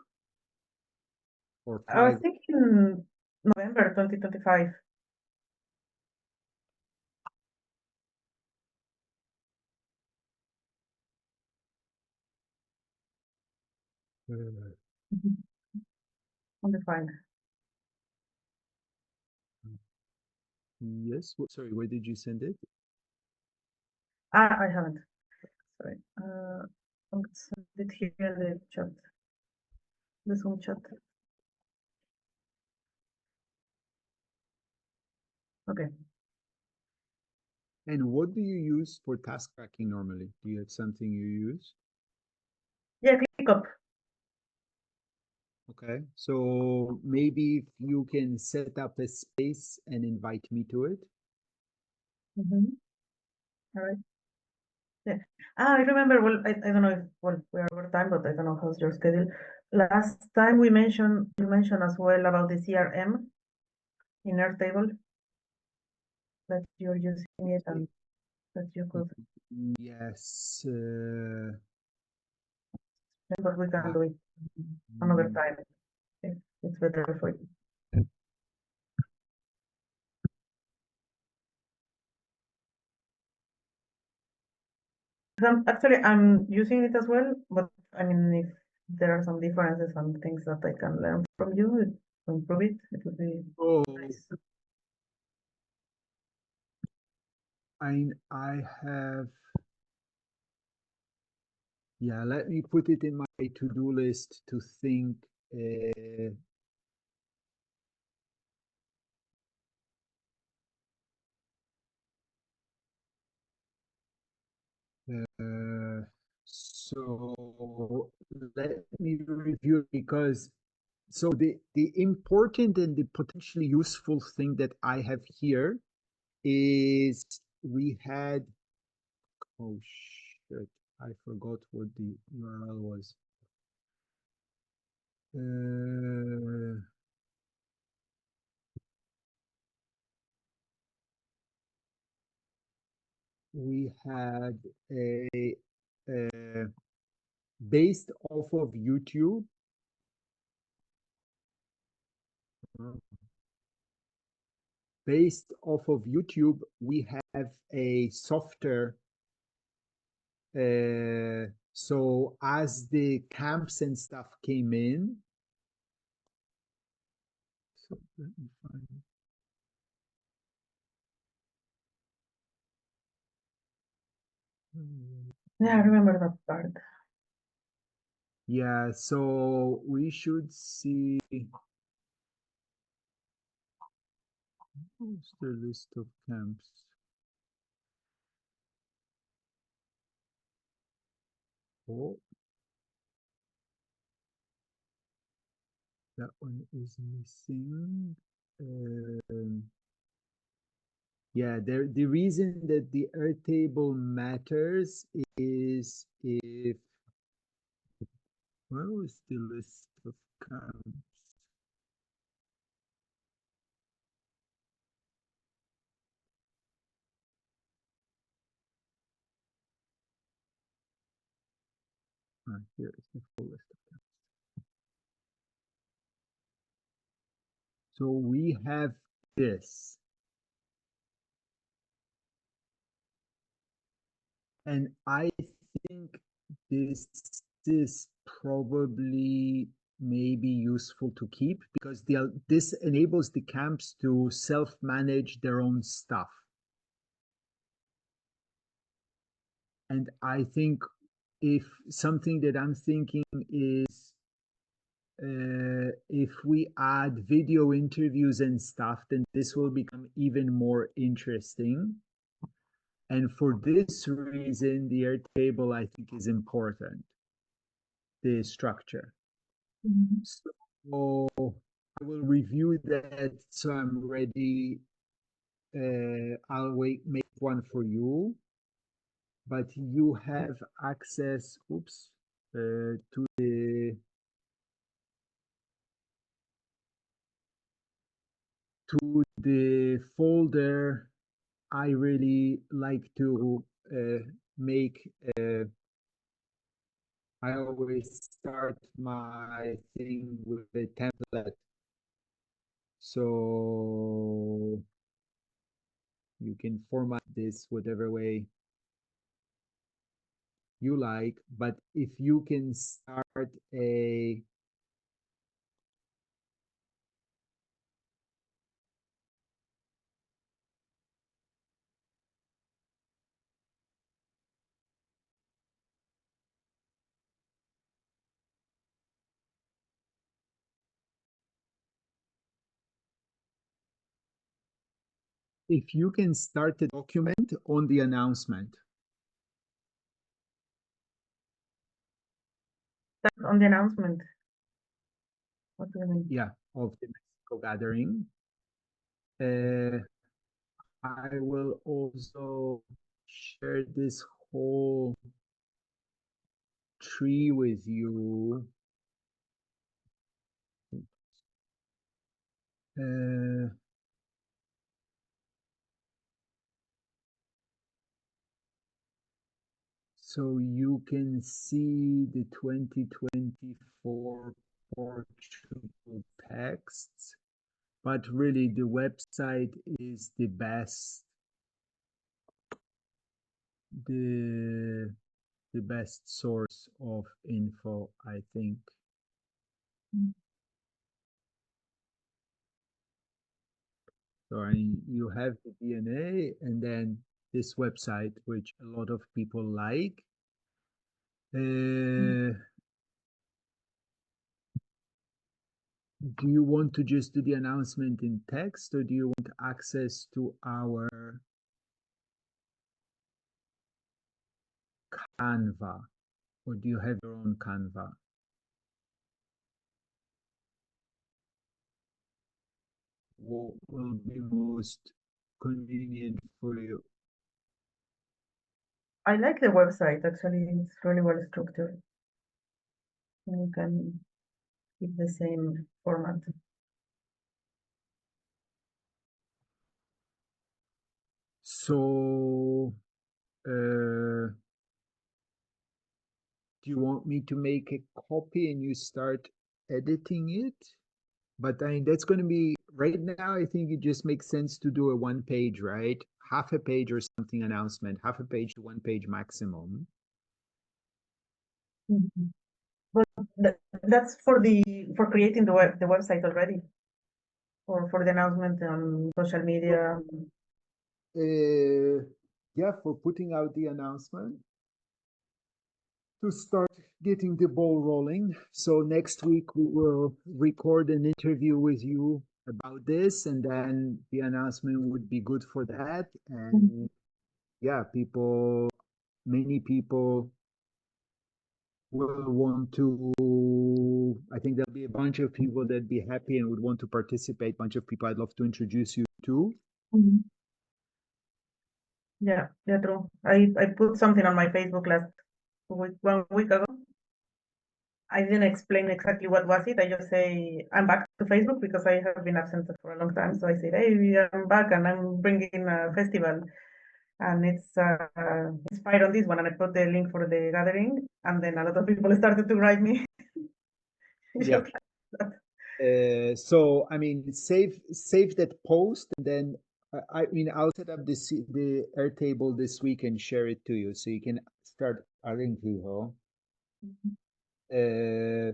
or I was 5. thinking November 2025. On the fine. Yes. Sorry, where did you send it? I haven't. Sorry. I'll send it here in the chat. The Zoom chat. Okay. And what do you use for task tracking normally? Do you have something you use? Yeah, ClickUp. Okay. So maybe if you can set up a space and invite me to it. All right. Yeah. I remember, well, I don't know if, well, we are over time, but I don't know how's your schedule. Last time you mentioned as well about the CRM in Airtable, that you're using it and that you could, Yes. but we can do it another time if it's better for you. Actually, I'm using it as well, but I mean, if there are some differences and things that I can learn from you to improve it, it would be Oh, nice. I have, yeah, let me put it in my to-do list to think. So let me review because so the important and the potentially useful thing that I have here is we had, oh shit, I forgot what the URL was. We had a based off of YouTube. Based off of YouTube, we have a software. So as the camps and stuff came in, so let me find it. Yeah, I remember that part. Yeah, so we should see. What's the list of camps? Oh, that one is missing. Yeah, the reason that the earth table matters is if, where was the list of camps? Here is the full list of camps. So we have this. And I think this is probably maybe useful to keep because this enables the camps to self-manage their own stuff. And I think if something that I'm thinking is if we add video interviews and stuff, then this will become even more interesting. And for this reason, the Airtable, I think, is important, the structure. Mhm. So I will review that so I'm ready. I'll make one for you, but you have access, oops, to the folder. I really like to make, I always start my thing with a template. So you can format this whatever way you like, but if you can start a, if you can start a document on the announcement. That's on the announcement. What do you mean? Yeah, of the Mexico gathering. I will also share this whole tree with you. So you can see the 2024 Portugal texts, but really the website is the best, the best source of info, I think. So you have the DNA, and then this website, which a lot of people like. Mm. Do you want to just do the announcement in text, or do you want access to our Canva, or do you have your own Canva? What will be most convenient for you? I like the website, actually, it's really well structured. You can keep the same format. So, do you want me to make a copy and you start editing it? But I mean, that's going to be right now. I think it just makes sense to do a one page, right? Half a page or something announcement, half a page to one page maximum. Mhm. But that's for creating the website already, or for the announcement on social media. Yeah, for putting out the announcement to start getting the ball rolling. So next week we will record an interview with you about this, and then the announcement would be good for that. Mhm. And yeah, many people will want to. I think there'll be a bunch of people that'd be happy and would want to participate. Bunch of people I'd love to introduce you to. Mhm. Yeah, yeah, true. I put something on my Facebook last week, 1 week ago. I didn't explain exactly what was it. I just say I'm back to Facebook because I have been absent for a long time. So I said, hey, I'm back and I'm bringing a festival, and it's inspired on this one. And I put the link for the gathering, and then a lot of people started to write me. Yeah. Just like that. So I mean, save that post, and then I mean, I'll set up the Airtable this week and share it to you, so you can start adding people. Uh,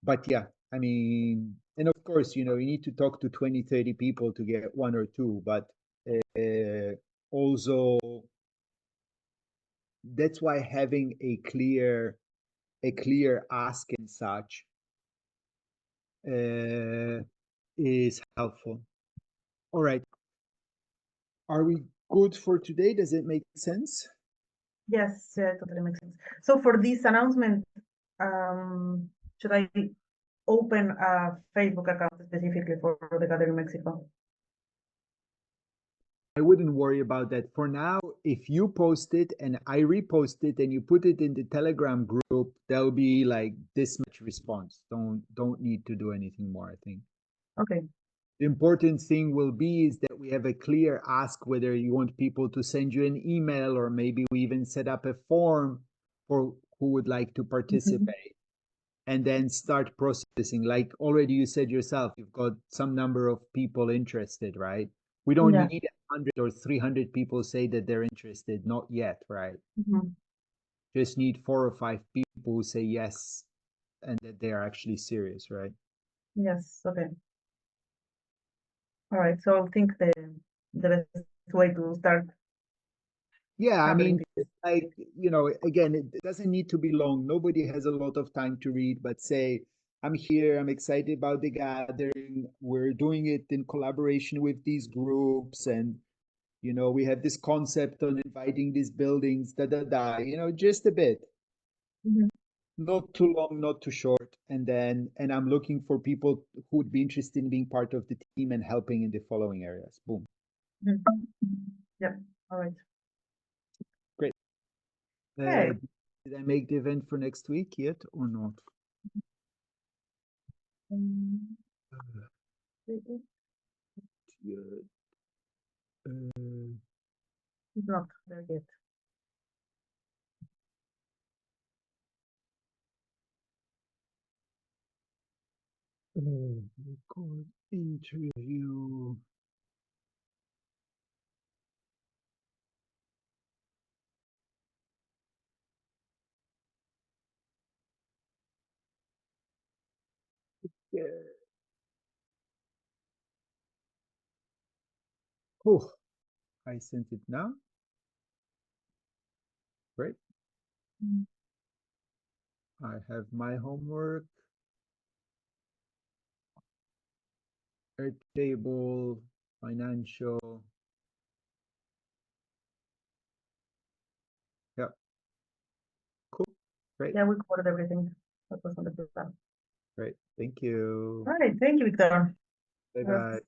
but yeah, I mean, and of course, you need to talk to 20, 30 people to get one or two, but also that's why having a clear ask and such is helpful. All right. Are we good for today? Does it make sense? Yes, yeah, totally makes sense. So for this announcement, should I open a Facebook account specifically for the gathering Mexico? I wouldn't worry about that. For now, if you post it and I repost it and you put it in the Telegram group, there'll be like this much response. Don't need to do anything more, I think. Okay. The important thing will be is that we have a clear ask whether you want people to send you an email, or maybe we even set up a form for who would like to Mhm. participate, and then start processing. Like already you said yourself, you've got some number of people interested, right? We don't Yeah. need 100 or 300 people say that they're interested, not yet, right? Mhm. Just need 4 or 5 people who say yes and that they are actually serious, right? Yes. Okay. All right. So I think the best way to start Yeah, I gathering mean, people. like, again, it doesn't need to be long. Nobody has a lot of time to read, but say, I'm here, I'm excited about the gathering. We're doing it in collaboration with these groups, and we have this concept on inviting these buildings, da da da, just a bit. Mhm. Not too long, not too short. And I'm looking for people who would be interested in being part of the team and helping in the following areas. Boom. Mhm. Yeah. All right. Great. Okay. Did I make the event for next week yet or not? Um, Uh, it- yeah, uh, it's not there yet. record interview. Yeah. Oh, I sent it now. Great. Mm. I have my homework. Earth table, financial. Yep. Cool. Great. Yeah, we covered everything that was on the plan. Great. Thank you. All right, thank you, Victor. Bye bye.